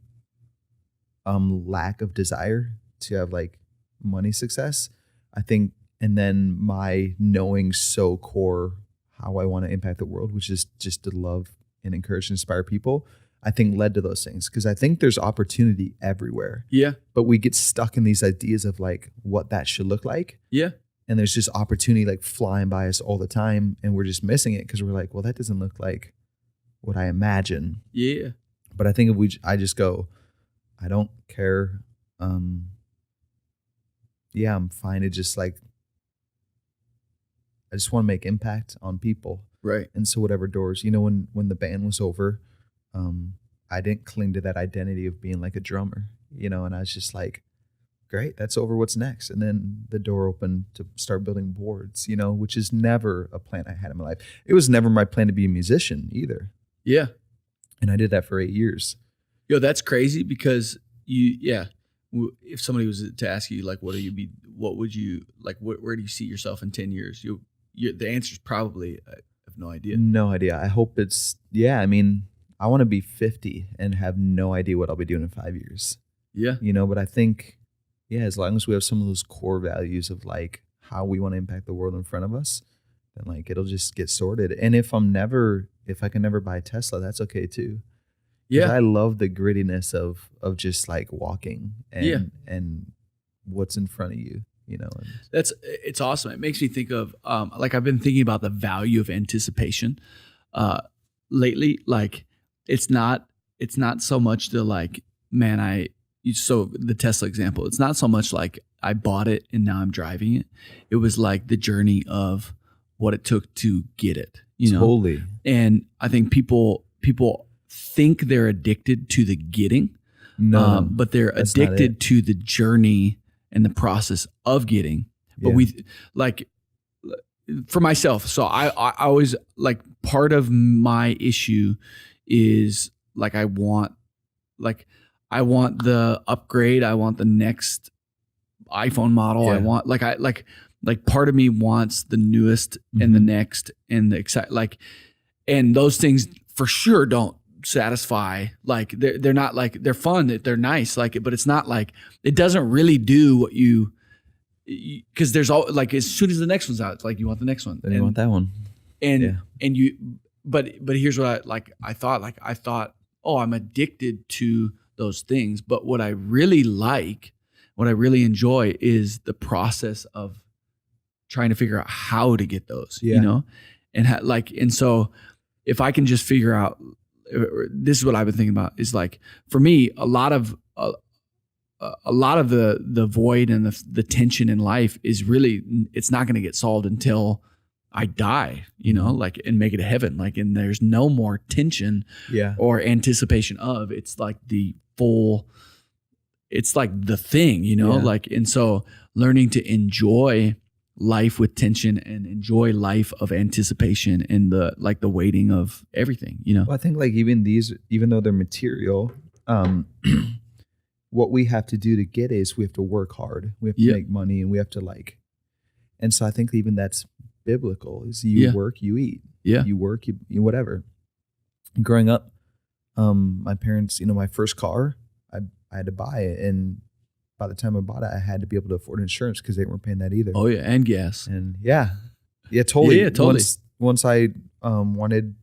lack of desire to have like money success, I think, and then my knowing so core how I want to impact the world, which is just to love and encourage and inspire people, I think led to those things. Because I think there's opportunity everywhere. Yeah. But we get stuck in these ideas of like what that should look like. Yeah. And there's just opportunity like flying by us all the time, and we're just missing it because we're like, well, that doesn't look like what I imagine. Yeah. But I think if I just go, I don't care. Yeah, I'm fine to just like, I just want to make impact on people. Right. And so whatever doors, you know, when the band was over, I didn't cling to that identity of being like a drummer, you know, and I was just like, great, that's over, what's next? And then the door opened to start building boards, you know, which is never a plan I had in my life. It was never my plan to be a musician either. Yeah. And I did that for 8 years. Yo, that's crazy because if somebody was to ask you, like, where would you, like, where do you see yourself in 10 years? The answer is probably, I have no idea. No idea. I hope I mean, I want to be 50 and have no idea what I'll be doing in 5 years. Yeah. You know, but I think, as long as we have some of those core values of like how we want to impact the world in front of us, then like it'll just get sorted. And if I can never buy a Tesla, that's okay too. Yeah. I love the grittiness of just like walking and what's in front of you, you know. It's awesome. It makes me think of like I've been thinking about the value of anticipation lately. Like it's not so much the like, man, so the Tesla example, it's not so much like I bought it and now I'm driving it. It was like the journey of what it took to get it, you know? Totally. And I think people think they're addicted to the getting, but they're addicted to the journey and the process of getting. But we like, for myself, so I always like, part of my issue is like, I want the upgrade. I want the next iPhone model. Yeah. I want like part of me wants the newest and the next and the and those things for sure don't satisfy. Like they're not like, they're fun, they're nice, like, but it's not like, it doesn't really do what you because there's all like, as soon as the next one's out, it's like you want the next one. Then you want that one. And but here's what I thought, oh, I'm addicted to those things. But what I really enjoy is the process of trying to figure out how to get those, you know, and so if I can just figure out, this is what I've been thinking about, is like, for me, a lot of the void and the tension in life is really, it's not going to get solved until I die, you know, like, and make it a heaven. Like, and there's no more tension or anticipation of, it's like it's like the thing, you know, like, and so learning to enjoy life with tension and enjoy life of anticipation and the waiting of everything, you know? Well, I think like even though they're material, what we have to do to get is we have to work hard. We have to make money, and we have to and so I think even that's biblical, is you work, you eat. Yeah. You work, you whatever. Growing up, my parents, you know, my first car, I had to buy it. And by the time I bought it, I had to be able to afford insurance because they weren't paying that either. Oh yeah. And gas. And yeah, totally. Yeah, totally. Once I wanted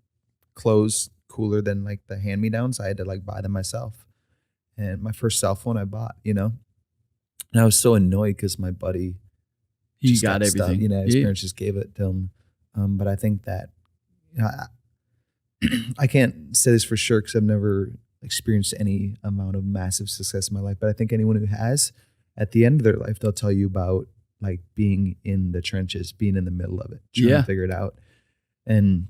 clothes cooler than like the hand-me-downs, I had to like buy them myself. And my first cell phone I bought, you know, and I was so annoyed because my buddy, he got everything. Stuff, you know, his parents just gave it to him. But I think that, you know, I can't say this for sure because I've never experienced any amount of massive success in my life. But I think anyone who has, at the end of their life, they'll tell you about like being in the trenches, being in the middle of it, trying to figure it out. And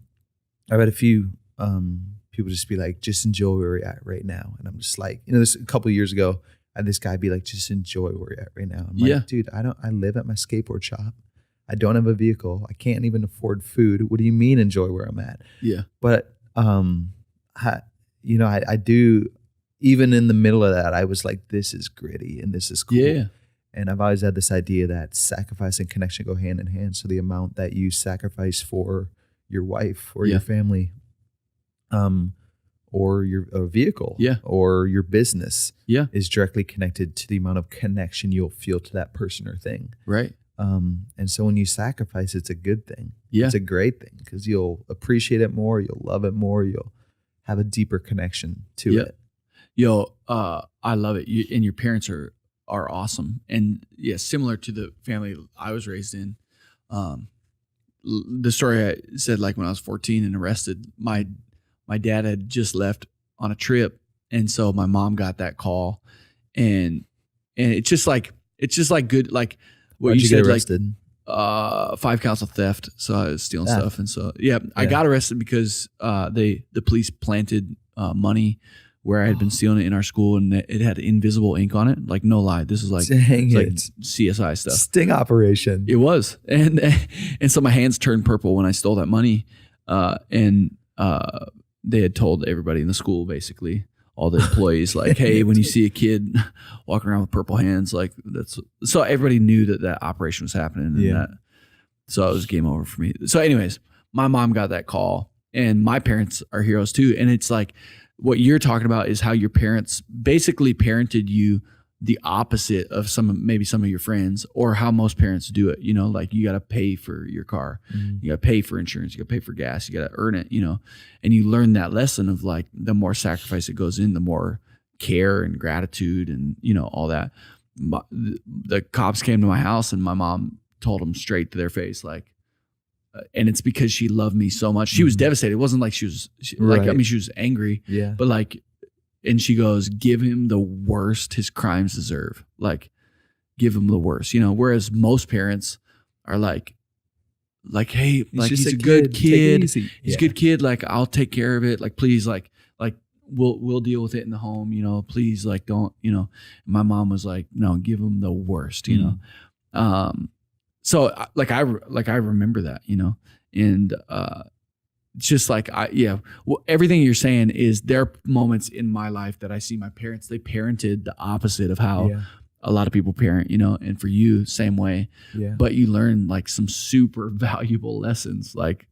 I've had a few people just be like, just enjoy where we're at right now. And I'm just like, you know, this a couple of years ago, I had this guy be like, just enjoy where we're at right now. I'm like, dude, I live at my skateboard shop. I don't have a vehicle. I can't even afford food. What do you mean enjoy where I'm at? Yeah. But, you know, I do, even in the middle of that, I was like, this is gritty and this is cool. Yeah. And I've always had this idea that sacrifice and connection go hand in hand. So the amount that you sacrifice for your wife or your family, or your vehicle, or your business, is directly connected to the amount of connection you'll feel to that person or thing. Right. And so when you sacrifice, it's a good thing. Yeah. It's a great thing because you'll appreciate it more. You'll love it more. You'll have a deeper connection to it. Yo, I love it. And your parents are awesome. And similar to the family I was raised in. The story I said, like when I was 14 and arrested, my dad had just left on a trip. And so my mom got that call and it's just like good. Like what Why'd you said, get arrested? Like 5 counts of theft. So I was stealing stuff. And so, I got arrested because the police planted money where I had been stealing it in our school, and it had invisible ink on it. Like, no lie, this is like, like CSI stuff. Sting operation. It was. And so my hands turned purple when I stole that money. And they had told everybody in the school, basically, all the employees, like, hey, when you see a kid walking around with purple hands, like so everybody knew that operation was happening. And so it was game over for me. So anyways, my mom got that call, and my parents are heroes too. And it's like, what you're talking about is how your parents basically parented you the opposite of maybe some of your friends, or how most parents do it. You know, like you got to pay for your car, you got to pay for insurance, you got to pay for gas, you got to earn it, you know, and you learn that lesson of like, the more sacrifice that goes in, the more care and gratitude and, you know, all that. The cops came to my house and my mom told them straight to their face, like, and it's because she loved me so much. She was devastated. It wasn't like she was like, I mean, she was angry, but like, and she goes, give him the worst his crimes deserve. Like, give him the worst, you know, whereas most parents are like, hey, like he's a good kid. He's a good kid. Like, I'll take care of it. Like, please, like we'll deal with it in the home, you know, please, like, don't, you know. My mom was like, no, give him the worst, you know? So like I remember that, you know, and just like everything you're saying is, there are moments in my life that I see my parents, they parented the opposite of how a lot of people parent, you know, and for you, same way. But you learn like some super valuable lessons. Like,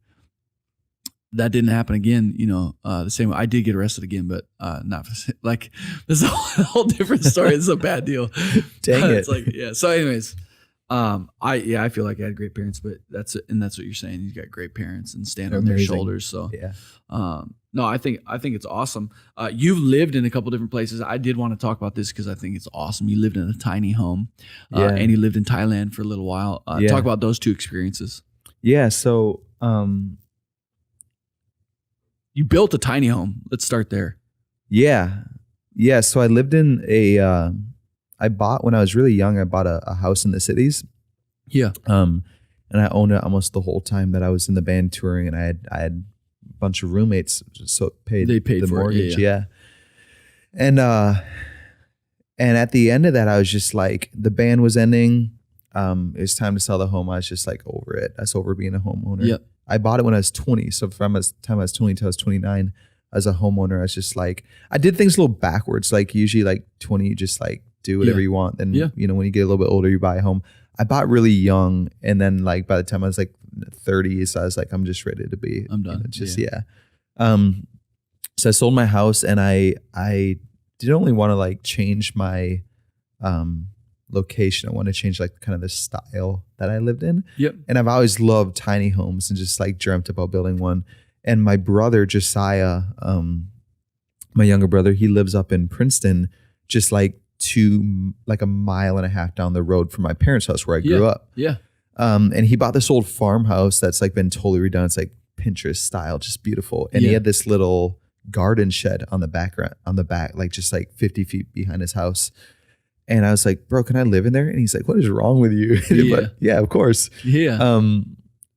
that didn't happen again, you know, the same way. I did get arrested again, but not for, like, this is a whole different story. It's a bad deal. Dang it. It's like, so anyways, I feel like I had great parents, but that's what you're saying. You got great parents and stand on their shoulders. So no, I think it's awesome. You've lived in a couple different places. I did want to talk about this because I think it's awesome. You lived in a tiny home, and you lived in Thailand for a little while. Talk about those two experiences. Yeah. So, you built a tiny home. Let's start there. Yeah. So I lived in I bought, when I was really young, I bought a house in the cities. Yeah. And I owned it almost the whole time that I was in the band touring, and I had a bunch of roommates, so they paid the mortgage. Yeah. And at the end of that, I was just like, the band was ending. It was time to sell the home. I was just like over it. I was over being a homeowner. Yep. I bought it when I was 20. So from the time I was 20 till I was 29, as a homeowner, I was just like, I did things a little backwards. Like usually like 20, you just like do whatever you want. Then, you know, when you get a little bit older, you buy a home. I bought really young. And then like by the time I was like 30, so I was like, I'm just ready to I'm done. You know, so I sold my house, and I did only want to like change my location. I want to change like kind of the style that I lived in. Yep. And I've always loved tiny homes and just like dreamt about building one. And my brother Josiah, my younger brother, he lives up in Princeton, just like a mile and a half down the road from my parents' house where I grew up. Yeah. And he bought this old farmhouse that's like been totally redone. It's like Pinterest style, just beautiful. And he had this little garden shed on the back, like just like 50 feet behind his house. And I was like, bro, can I live in there? And he's like, what is wrong with you? But yeah, of course. Yeah.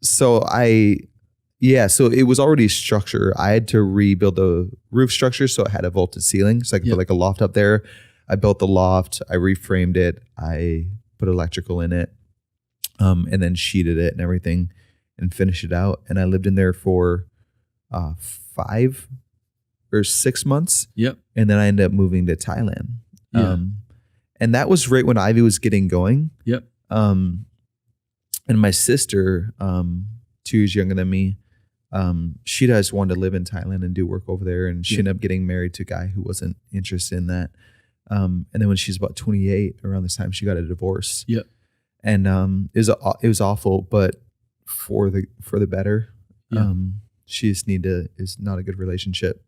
So it was already structure. I had to rebuild the roof structure. So it had a vaulted ceiling. So I could put like a loft up there. I built the loft. I reframed it. I put electrical in it. And then sheeted it and everything and finished it out. And I lived in there for 5 or 6 months. Yep. And then I ended up moving to Thailand. Yeah. And that was right when Ivy was getting going. Yep. And my sister, 2 years younger than me, she just wanted to live in Thailand and do work over there. And she ended up getting married to a guy who wasn't interested in that. And then when she's about 28, around this time, she got a divorce. Yep. And it was awful, but for the better. Yeah. She just is not a good relationship.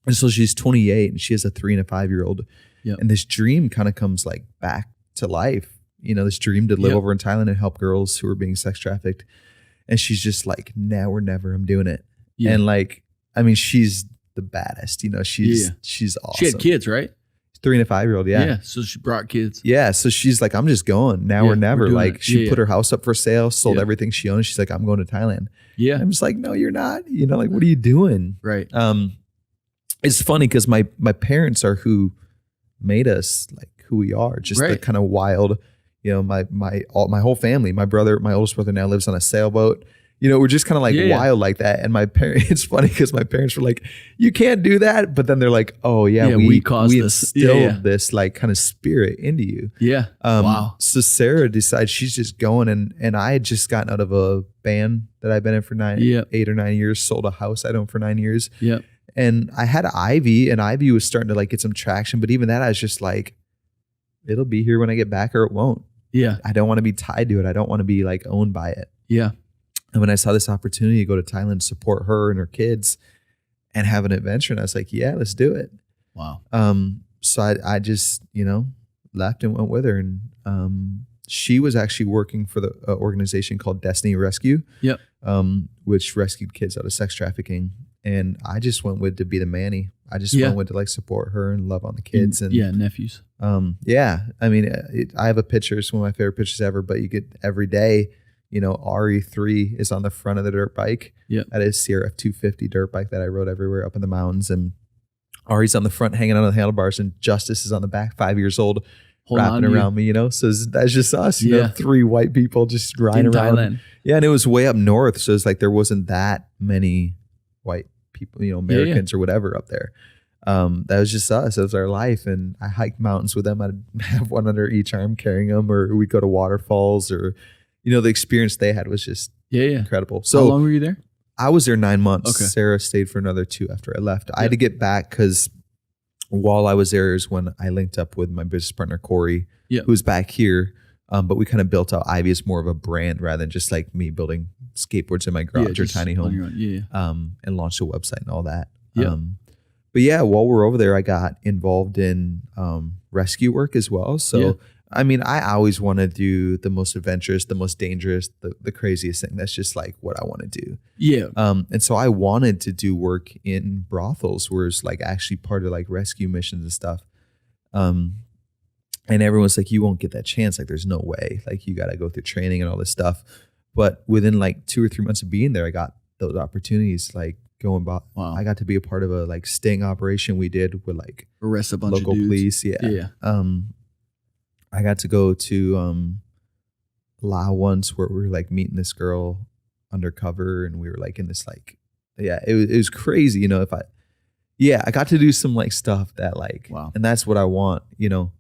And so she's 28 and she has a 3 and a 5-year-old. Yep. And this dream kind of comes like back to life. You know, this dream to live over in Thailand and help girls who are being sex trafficked. And she's just like, now or never, I'm doing it. Yeah. And like, I mean, she's the baddest, you know, she's awesome. She had kids, right? 3 and a 5-year-old. Yeah. Yeah. So she brought kids. Yeah. So she's like, I'm just going now or never. Like she put her house up for sale, sold everything she owned. She's like, I'm going to Thailand. Yeah. I'm just like, no, you're not, you know, like, what are you doing? Right. It's funny because my parents are who made us like who we are, just the kind of wild, you know, my whole family, my oldest brother now lives on a sailboat. You know, we're just kind of like wild like that. And my parents, it's funny because my parents were like, you can't do that. But then they're like, oh yeah, we instilled this like kind of spirit into you. Yeah. Wow. So Sarah decides she's just going and I had just gotten out of a band that I've been in for 8 or 9 years, sold a house I'd owned for 9 years. Yeah. And I had Ivy and Ivy was starting to like get some traction. But even that, I was just like, it'll be here when I get back or it won't. Yeah. I don't want to be tied to it. I don't want to be like owned by it. Yeah. And when I saw this opportunity to go to Thailand, support her and her kids and have an adventure, and I was like, yeah, let's do it. Wow. So I just, you know, left and went with her. And she was actually working for the organization called Destiny Rescue, which rescued kids out of sex trafficking. And I just went with to be the Manny. I just went with to like support her and love on the kids. And nephews. I mean, I have a picture. It's one of my favorite pictures ever, but you get every day, you know, RE3 is on the front of the dirt bike. Yeah. That is CRF 250 dirt bike that I rode everywhere up in the mountains. And Ari's on the front hanging on the handlebars and Justice is on the back, 5 years old, wrapping around me, you know? So that's just us, you know, 3 white people just riding around. Thailand. Yeah. And it was way up north. So it's like, there wasn't that many white people, you know, Americans or whatever up there. That was just us. It was our life. And I hiked mountains with them. I'd have one under each arm carrying them, or we'd go to waterfalls, or, you know, the experience they had was just incredible. So how long were you there? I was there 9 months. Okay. Sarah stayed for another 2 after I left. I had to get back because while I was there is when I linked up with my business partner, Corey, who's back here. But we kind of built out Ivy as more of a brand rather than just like me building skateboards in my garage or tiny home. And launched a website and all that. But yeah, while we're over there, I got involved in rescue work as well. So, I mean, I always want to do the most adventurous, the most dangerous, the craziest thing. That's just like what I want to do. Yeah. And so I wanted to do work in brothels where it's like actually part of like rescue missions and stuff. And everyone's like, you won't get that chance. Like, there's no way. Like, you got to go through training and all this stuff. But within like 2 or 3 months of being there, I got those opportunities, like going by. Wow. I got to be a part of a like sting operation we did with like arrest a bunch local of dudes. Police. Yeah. I got to go to Laos once where we were like meeting this girl undercover, and we were like in this like, it was crazy. You know, I got to do some like stuff that like, and that's what I want, you know.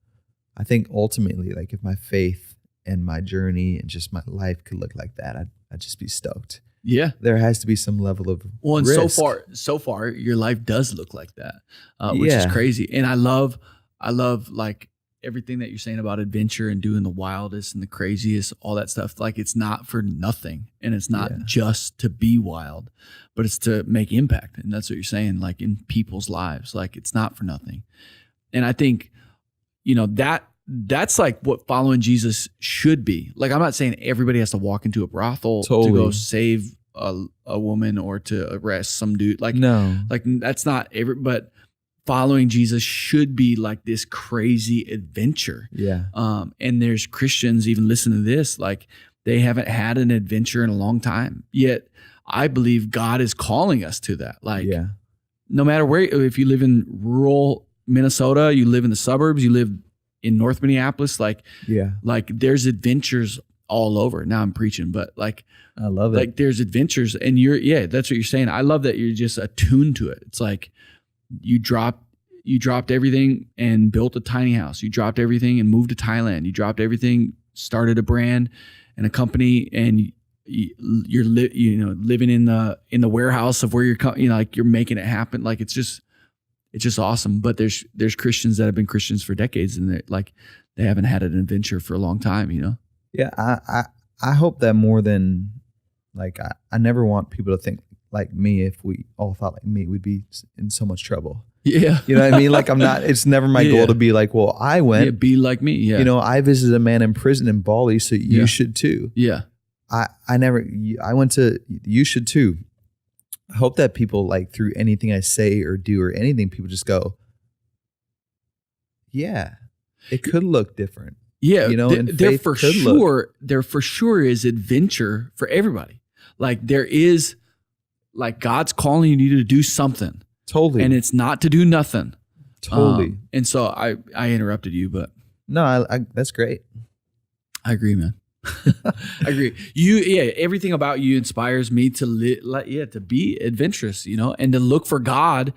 I think ultimately, like if my faith and my journey and just my life could look like that, I'd just be stoked. Yeah. there has to be some level of Well, and risk. so far, your life does look like that, which is crazy. And I love like everything that you're saying about adventure and doing the wildest and the craziest, all that stuff. Like it's not for nothing, and it's not just to be wild, but it's to make impact. And that's what you're saying, like in people's lives. Like it's not for nothing. And I think, that's like what following Jesus should be. Like I'm not saying everybody has to walk into a brothel to go save a woman or to arrest some dude. Like no, like that's not but following Jesus should be like this crazy adventure. Yeah. And there's Christians even listen to this, like they haven't had an adventure in a long time. Yet I believe God is calling us to that. Like no matter where, if you live in rural Minnesota, you live in the suburbs, you live in North Minneapolis, like there's adventures all over. Now I'm preaching, but like I love it. Like there's adventures, and that's what you're saying. I love that you're just attuned to it. It's like you dropped everything and built a tiny house. You dropped everything and moved to Thailand. You dropped everything, started a brand and a company, and you're living in the warehouse of where you're like you're making it happen. Like it's just awesome. But there's Christians that have been Christians for decades, and they haven't had an adventure for a long time, Yeah, I hope that more than like I never want people to think like me. If we all thought like me, we'd be in so much trouble. Yeah, you know what I mean. Like it's never my goal to be like, well, I went. Yeah, be like me. Yeah, I visited a man in prison in Bali, so you should too. Yeah, I went to. You should too. I hope that people like through anything I say or do or anything, people just go, yeah, it could look different. Yeah, there for sure is adventure for everybody. Like there is, like God's calling you to do something. Totally. And it's not to do nothing. Totally. And so I interrupted you, but no, that's great. I agree, man. I agree. Everything about you inspires me to be adventurous, and to look for God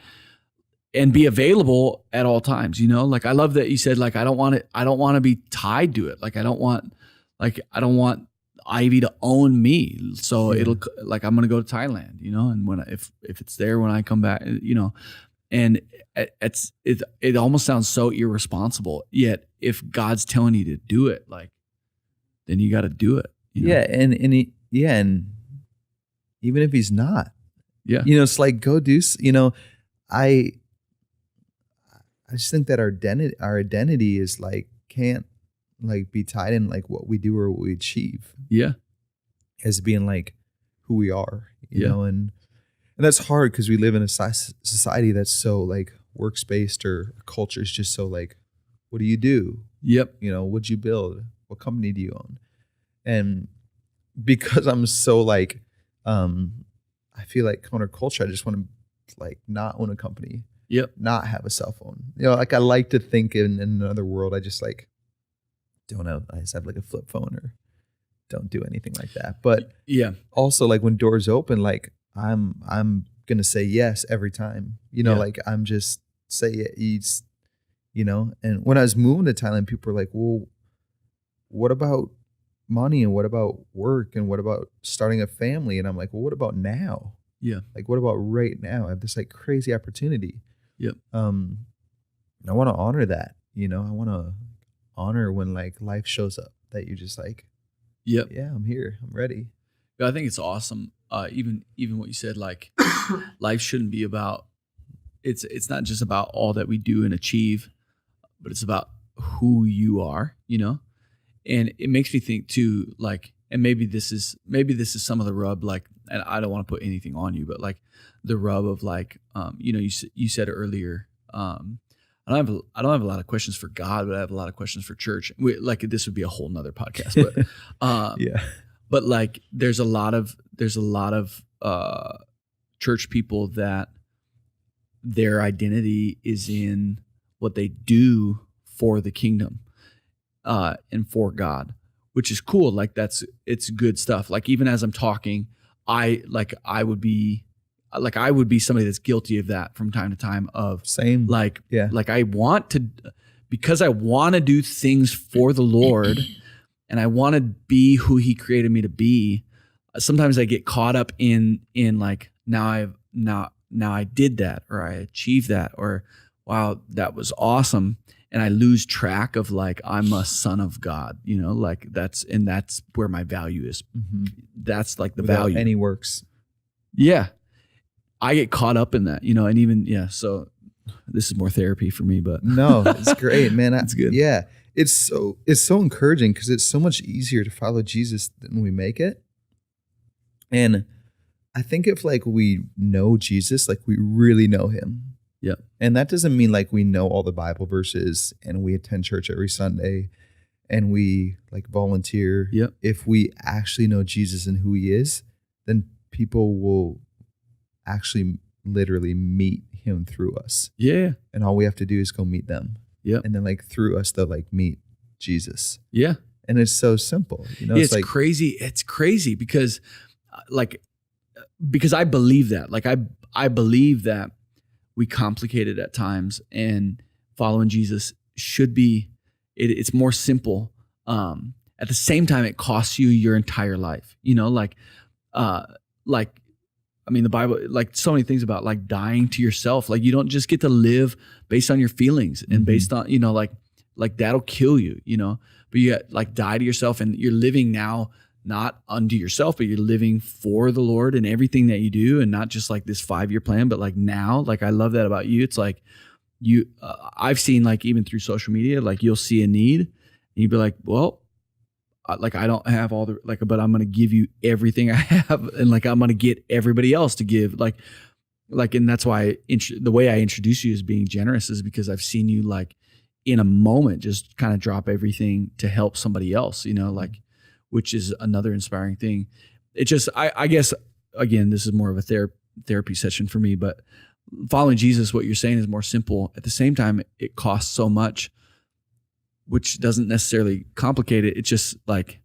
and be available at all times, like I love that you said, like, I don't want to be tied to it. Like, I don't want Ivy to own me. So it'll like, I'm going to go to Thailand, and if it's there, when I come back, and it almost sounds so irresponsible. Yet if God's telling you to do it, like, then you got to do it. Yeah. And even if he's not, it's like, go do, I just think that our identity is like, can't like be tied in like what we do or what we achieve. Yeah. As being like who we are, you know, and that's hard because we live in a society that's so like works-based, or a culture is just so like, what do you do? Yep. What'd you build? What company do you own? And because I'm so like, I feel like counterculture, I just want to like not own a company. Yep. Not have a cell phone. Like I like to think in another world. I just like I just have like a flip phone or don't do anything like that. But also like when doors open, like I'm gonna say yes every time. Like I'm just say yes, And when I was moving to Thailand, people were like, well, what about money, and what about work, and what about starting a family? And I'm like, well, what about now? Yeah. Like, what about right now? I have this like crazy opportunity. Yep. I want to honor that, I want to honor when like life shows up that you're just like, yep. Yeah, I'm here. I'm ready. I think it's awesome. Even what you said, like life shouldn't be about, it's not just about all that we do and achieve, but it's about who you are, and it makes me think too, like, and maybe this is some of the rub, like, and I don't want to put anything on you, but like the rub of like, you said earlier, I don't have a lot of questions for God, but I have a lot of questions for church. Like this would be a whole nother podcast, but but like there's a lot of church people that their identity is in what they do for the kingdom, and for God, which is cool. Like it's good stuff. Like even as I'm talking, I would be somebody that's guilty of that from time to time, of same. Like I want to, because I want to do things for the Lord and I want to be who he created me to be. sometimes I get caught up in like, now I did that, or I achieved that, or wow, that was awesome. And I lose track of like, I'm a son of God, like that's where my value is. Mm-hmm. That's like the Without value. any works. Yeah. I get caught up in that, and even, so this is more therapy for me, but no, it's great, man. It's good. Yeah. It's so encouraging because it's so much easier to follow Jesus than we make it. And I think if like we know Jesus, like we really know him. Yeah. And that doesn't mean like we know all the Bible verses and we attend church every Sunday and we like volunteer. Yep. If we actually know Jesus and who he is, then people will actually literally meet him through us. Yeah. And all we have to do is go meet them. Yep. And then like through us, they'll like meet Jesus. Yeah. And it's so simple. It's like crazy. It's crazy because I believe that. Like I believe that we complicate it at times, and following Jesus should be, it's more simple. At the same time, it costs you your entire life, the Bible, like so many things about like dying to yourself. Like you don't just get to live based on your feelings and based on, like that'll kill you, but you like die to yourself, and you're living now, not unto yourself, but you're living for the Lord in everything that you do, and not just like this 5-year plan, but like now. Like I love that about you. It's like I've seen like even through social media, like you'll see a need and you'd be like, well, like I don't have all the but I'm going to give you everything I have, and like I'm going to get everybody else to give like, and that's why the way I introduce you as being generous is because I've seen you like in a moment just kind of drop everything to help somebody else, which is another inspiring thing. It just, I guess, again, this is more of a therapy session for me, but following Jesus, what you're saying is more simple. At the same time, it costs so much, which doesn't necessarily complicate it. It's just like,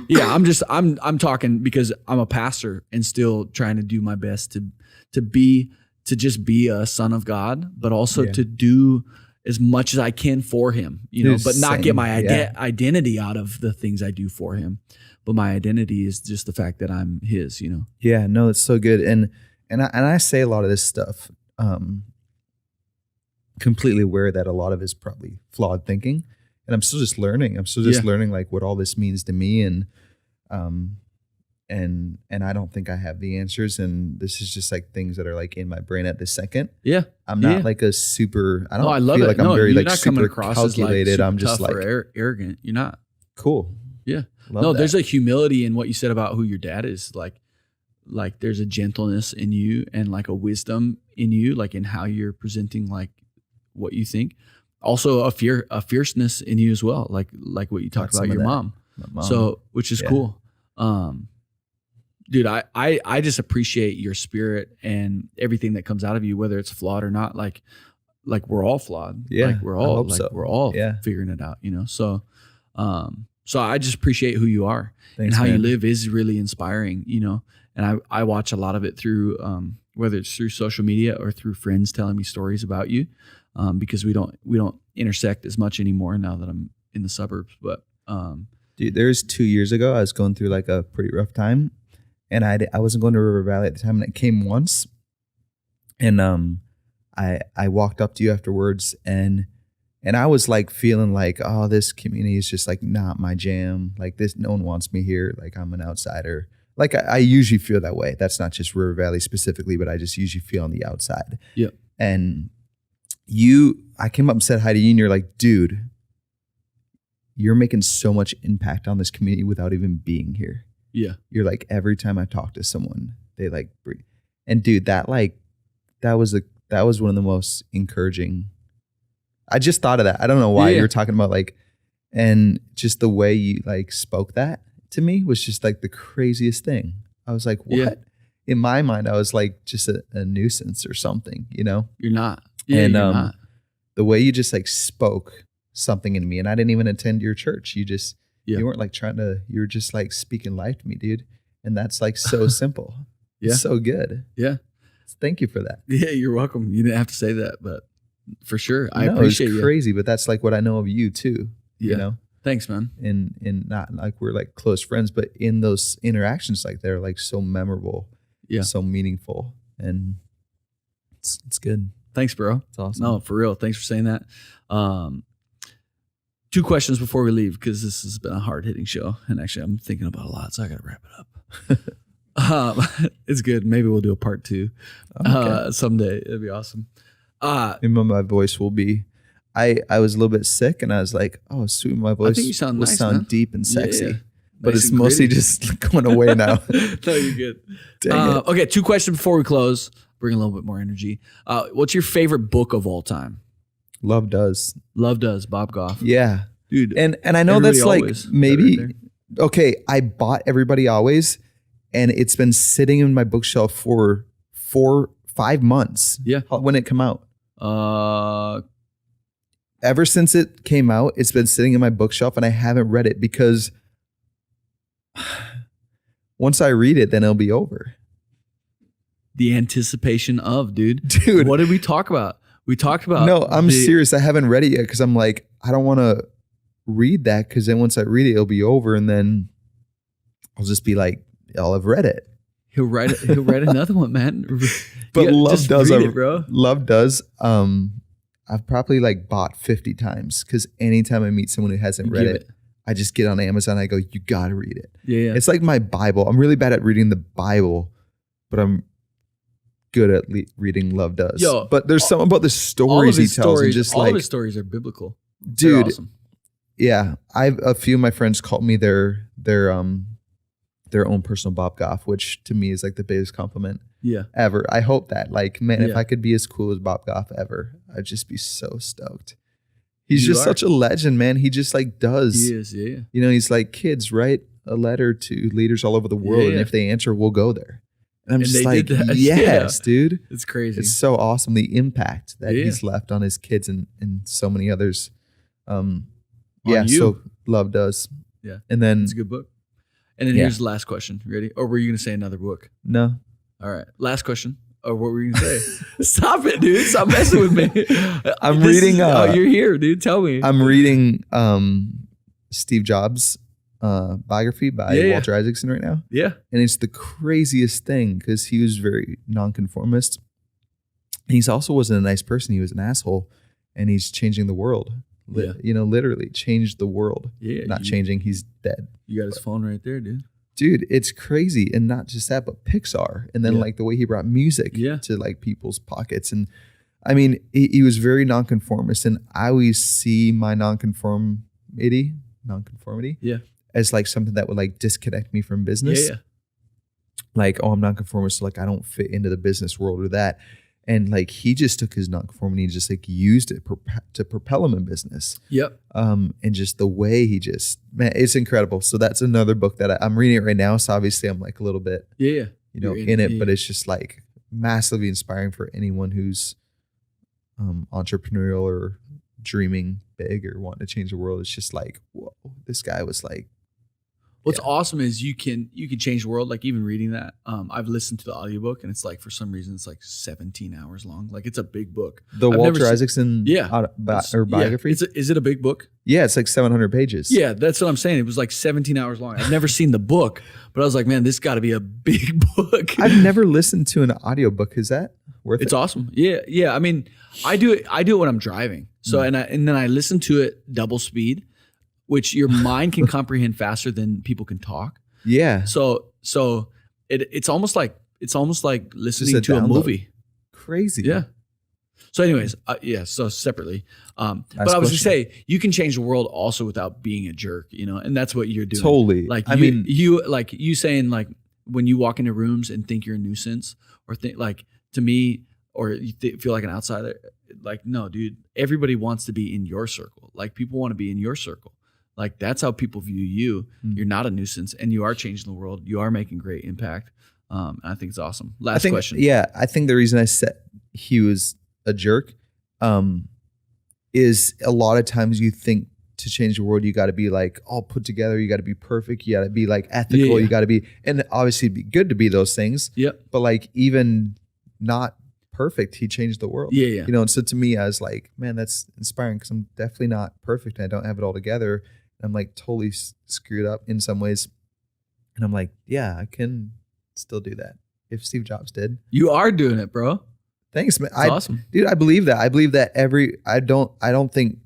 yeah, I'm talking because I'm a pastor and still trying to do my best to just be a son of God, but also to do as much as I can for him, but not get my identity out of the things I do for him. But my identity is just the fact that I'm his, Yeah, no, it's so good. And I say a lot of this stuff, completely aware that a lot of it is probably flawed thinking. And I'm still just learning. I'm still just learning like what all this means to me. And I don't think I have the answers. And this is just like things that are like in my brain at this second. Yeah. I'm not like a super, I don't I love feel it. like I'm very you're like not super across calculated. As, like, I'm just tough like or arrogant. You're not. Cool. Yeah. Love that. There's a humility in what you said about who your dad is. Like there's a gentleness in you and like a wisdom in you, like in how you're presenting like what you think. Also a fierceness in you as well. Like what you talked about your mom. My mom. So, which is cool. Dude, I just appreciate your spirit and everything that comes out of you, whether it's flawed or not. Like we're all flawed. Yeah. Like we're all we're all Yeah. figuring it out, So I just appreciate who you are. Thanks, and how man. you live is really inspiring, and I watch a lot of it through, whether it's through social media or through friends telling me stories about you, because we don't intersect as much anymore now that I'm in the suburbs. But dude, there's 2 years ago, I was going through like a pretty rough time, and I wasn't going to River Valley at the time, and it came once, and I walked up to you afterwards, and I was like feeling like, oh, this community is just like not my jam. Like this, no one wants me here. Like I'm an outsider. Like I usually feel that way. That's not just River Valley specifically, but I just usually feel on the outside. Yeah. And I came up and said hi to you, and you're like, dude, you're making so much impact on this community without even being here. Yeah. You're like, every time I talk to someone, they like breathe. And dude, that was one of the most encouraging. I just thought of that. I don't know why you were talking about like, and just the way you like spoke that to me was just like the craziest thing. I was like, what? Yeah. In my mind, I was like just a nuisance or something, You're not. Yeah, and you're not. The way you just like spoke something in me, and I didn't even attend your church. You just, you weren't like you were just like speaking life to me, dude. And that's like so simple. It's so good. Yeah. Thank you for that. Yeah, you're welcome. You didn't have to say that, but for sure. I appreciate it. It's crazy, but that's like what I know of you too. Thanks, man. And not like we're like close friends, but in those interactions, like they're like so memorable, so meaningful, and it's good. Thanks, bro. It's awesome. No, for real. Thanks for saying that. 2 questions before we leave, because this has been a hard hitting show, and actually I'm thinking about a lot, so I got to wrap it up. It's good. Maybe we'll do a part 2 someday. It'd be awesome. Maybe my voice will be. I was a little bit sick, and I was like, "Oh, sweet, my voice will sound deep and sexy." Yeah. But nice, it's mostly just going away now. No, you're good. Okay, 2 questions before we close. Bring a little bit more energy. What's your favorite book of all time? Love Does. Love Does, Bob Goff. Yeah, dude. And I know that's like maybe okay. I bought Everybody Always, and it's been sitting in my bookshelf for 4-5 months. Yeah, when it came out. Ever since it came out, it's been sitting in my bookshelf, and I haven't read it because once I read it, then it'll be over. The anticipation of, dude. What did we talk about? We talked about. No, I'm serious. I haven't read it yet because I'm like, I don't want to read that because then once I read it, it'll be over, and then I'll just be like, I'll have read it. He'll write another one, man. But Love Does, bro. Love Does. I've probably like bought 50 times because anytime I meet someone who hasn't read it, I just get on Amazon. I go, you got to read it. Yeah. It's like my Bible. I'm really bad at reading the Bible, but I'm good at reading Love Does. But there's something about the stories he tells. And just all of his stories are biblical. Dude. Awesome. Yeah. A few of my friends called me their own personal Bob Goff, which to me is like the biggest compliment ever. I hope that, like, man, if I could be as cool as Bob Goff ever, I'd just be so stoked. He's just such a legend, man. He just like does. He is, yeah. You know, he's like, kids, write a letter to leaders all over the world, and if they answer, we'll go there. And I'm just like, yes, dude. It's crazy. It's so awesome, the impact that he's left on his kids and so many others. So Love Does. Yeah. And then it's a good book. And then here's the last question. You ready? Or were you going to say another book? No. All right. Last question. Or what were you going to say? Stop it, dude. Stop messing with me. I'm reading. You're here, dude. Tell me. I'm reading Steve Jobs' biography by Walter Isaacson right now. Yeah. And it's the craziest thing because he was very nonconformist. And he also wasn't a nice person. He was an asshole. And he's changing the world. You know, literally changed the world. Yeah. Not changing. He's dead. You got his phone right there, dude. Dude, it's crazy. And not just that, but Pixar. And then like the way he brought music to like people's pockets. And I mean, he was very nonconformist. And I always see my nonconformity as like something that would like disconnect me from business. Yeah. Like, oh, I'm nonconformist. So like I don't fit into the business world or that. And like he just took his nonconformity and just like used it to propel him in business. Yep. And just the way he just, man, it's incredible. So that's another book that I'm reading it right now. So obviously I'm like a little bit, you know, in it, but it's just like massively inspiring for anyone who's entrepreneurial or dreaming big or wanting to change the world. It's just like, whoa, this guy was like. What's awesome is you can change the world. Like even reading that, I've listened to the audiobook and it's like, for some reason, it's like 17 hours long. Like it's a big book. The Walter Isaacson biography? Is it a big book? Yeah, it's like 700 pages. Yeah, that's what I'm saying. It was like 17 hours long. I've never seen the book, but I was like, man, this got to be a big book. I've never listened to an audiobook. Is that worth it? It's awesome. Yeah. I mean, I do it when I'm driving. So and then I listen to it double speed, which your mind can comprehend faster than people can talk. Yeah. So it's almost like listening to a movie. Crazy. Yeah. So anyways, so separately. But I was going to say, you can change the world also without being a jerk, you know, and that's what you're doing. Totally. Like you saying like when you walk into rooms and think you're a nuisance or think like to me, or you feel like an outsider, like, no, dude, everybody wants to be in your circle. Like people want to be in your circle. Like that's how people view you. You're not a nuisance and you are changing the world. You are making great impact. And I think it's awesome. Last question. Yeah. I think the reason I said he was a jerk is a lot of times you think to change the world, you got to be like all put together. You got to be perfect. You got to be like ethical. You got to be, and obviously it'd be good to be those things. Yep. But like even not perfect, he changed the world. Yeah. You know, and so to me, I was like, man, that's inspiring because I'm definitely not perfect. And I don't have it all together. I'm like totally screwed up in some ways. And I'm like, yeah, I can still do that if Steve Jobs did. You are doing it, bro. Thanks, man. That's awesome. Dude, I believe that. I believe that I don't think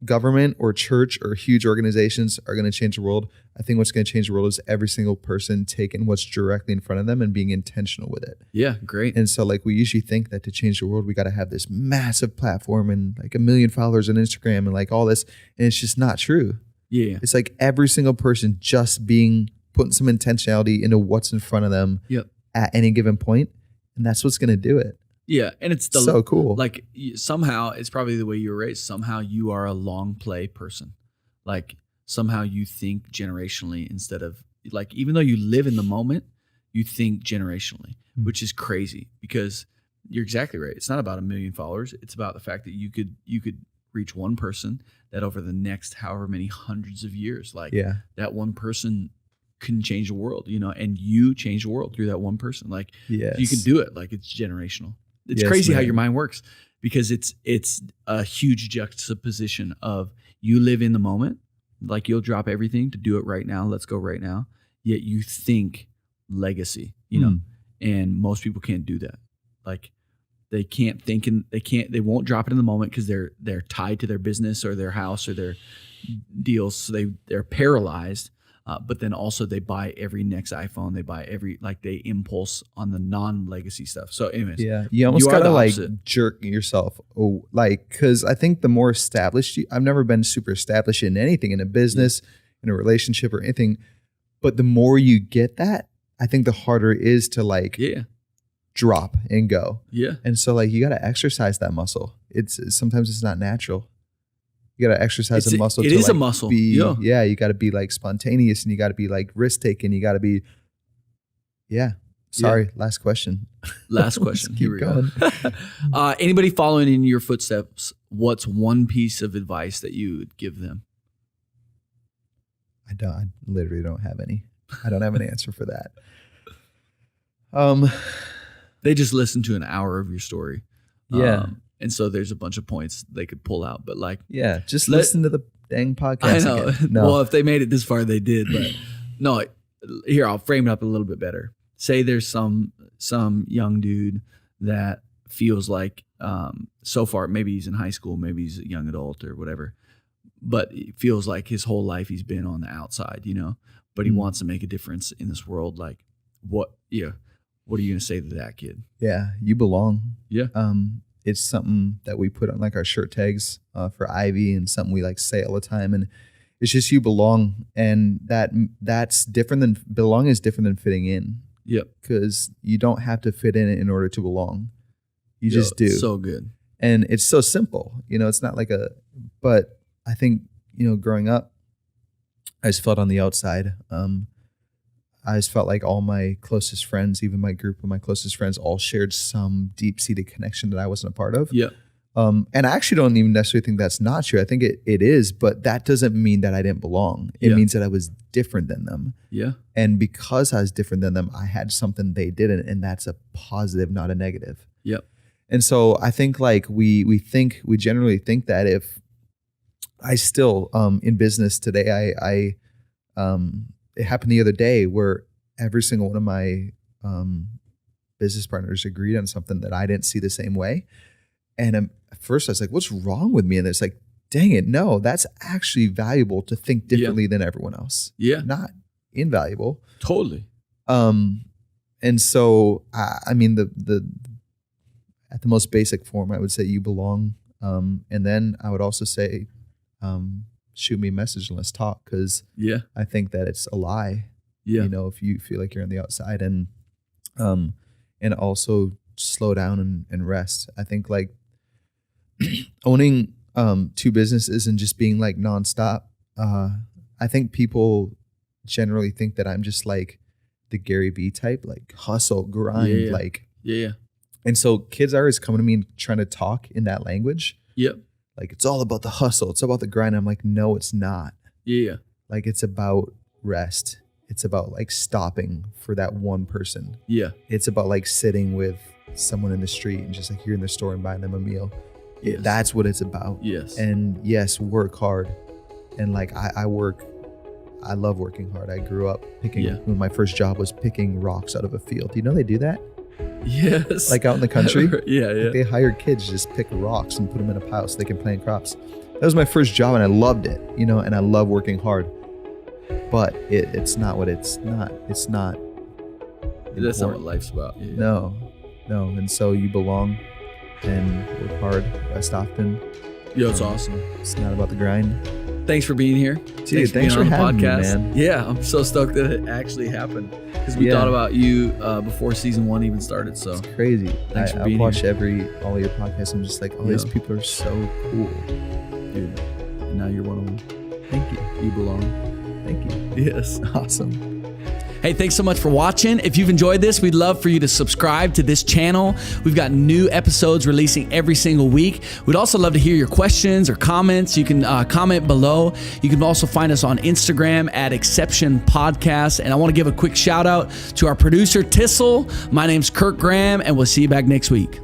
government or church or huge organizations are going to change the world. I think what's going to change the world is every single person taking what's directly in front of them and being intentional with it. Yeah, great. And so like we usually think that to change the world, we got to have this massive platform and like 1 million followers on Instagram and like all this. And it's just not true. Yeah. It's like every single person just putting some intentionality into what's in front of them at any given point. And that's what's going to do it. Yeah, and it's so cool. Like somehow it's probably the way you were raised. Somehow you are a long play person. Like somehow you think generationally instead of like, even though you live in the moment, you think generationally, which is crazy because you're exactly right. It's not about 1 million followers. It's about the fact that you could reach one person that over the next however many hundreds of years, like that one person can change the world, and you change the world through that one person. Like you can do it. Like it's generational. It's crazy how your mind works because it's a huge juxtaposition of you live in the moment, like you'll drop everything to do it right now. Let's go right now. Yet you think legacy, and most people can't do that. Like they can't think and they won't drop it in the moment because they're tied to their business or their house or their deals. So they're paralyzed. But then also they buy every next iPhone. They buy they impulse on the non-legacy stuff. So anyways. Yeah. You almost gotta like jerk yourself. Cause I think the more established I've never been super established in anything, in a business, in a relationship or anything. But the more you get that, I think the harder it is to drop and go. Yeah. And so like you got to exercise that muscle. Sometimes it's not natural. You got to exercise a muscle. It is a muscle. Yeah. You got to be like spontaneous and you got to be like risk taking. You got to be, Sorry. Last question. Last question. Here we go. Anybody following in your footsteps, what's one piece of advice that you would give them? I literally don't have any. I don't have an answer for that. They just listened to an hour of your story. Yeah. And so there's a bunch of points they could pull out, but just listen to the dang podcast. I know. Again. No. Well, if they made it this far, they did. But no, here, I'll frame it up a little bit better. Say there's some young dude that feels like so far, maybe he's in high school, maybe he's a young adult or whatever, but it feels like his whole life he's been on the outside, but he wants to make a difference in this world. Like what are you going to say to that kid? Yeah, you belong. Yeah. It's something that we put on like our shirt tags for Ivy and something we like say all the time. And it's just you belong. And that's different than belong is different than fitting in. Yep. Because you don't have to fit in order to belong. You just do. So good. And it's so simple. It's not like but I think, growing up, I just felt on the outside. I just felt like all my closest friends, even my group of my closest friends, all shared some deep-seated connection that I wasn't a part of. Yeah. And I actually don't even necessarily think that's not true. I think it is, but that doesn't mean that I didn't belong. It means that I was different than them. Yeah. And because I was different than them, I had something they didn't, and that's a positive, not a negative. Yep. And so I think like we generally think that if I still in business today, I it happened the other day where every single one of my business partners agreed on something that I didn't see the same way. And at first I was like, what's wrong with me? And it's like, dang it, no, that's actually valuable to think differently than everyone else. Yeah. Not invaluable. Totally. And so, I mean, the at the most basic form, I would say you belong. And then I would also say, shoot me a message and let's talk. Cause I think that it's a lie. Yeah. If you feel like you're on the outside and also slow down and rest. I think like owning, 2 businesses and just being like nonstop. I think people generally think that I'm just like the Gary Vee type, like hustle, grind, Yeah. And so kids are always coming to me and trying to talk in that language. Yep. Like it's all about the hustle. It's about the grind. I'm like, no, it's not. Yeah. Like it's about rest. It's about like stopping for that one person. Yeah. It's about like sitting with someone in the street and just like you're in the store and buying them a meal. Yes. That's what it's about. Yes. And yes, work hard And like I love working hard. I grew up picking, Yeah. when my first job was picking rocks out of a field. You know they do that? Yes. Like out in the country? Yeah. Like they hire kids to just pick rocks and put them in a pile so they can plant crops. That was my first job and I loved it, you know, and I love working hard. But it's not what it's not. It's not. That's not what important. life's about. Yeah. No. And so you belong and work hard, rest often. Yo, it's awesome. It's not about the grind. Thanks for being here. Dude, thanks for being on having the me, podcast. man. Yeah, I'm so stoked that it actually happened because we thought about you before season 1 even started. So It's crazy. Thanks for I've being watched here. all of your podcasts. I'm just like, oh, these people are so cool. dude, and now you're one of them. Thank you. You belong. Thank you. Yes. Awesome. Hey, thanks so much for watching. If you've enjoyed this, we'd love for you to subscribe to this channel. We've got new episodes releasing every single week. We'd also love to hear your questions or comments. You can comment below. You can also find us on Instagram at Exception Podcast. And I want to give a quick shout out to our producer, Tissel. My name's Kirk Graham, and we'll see you back next week.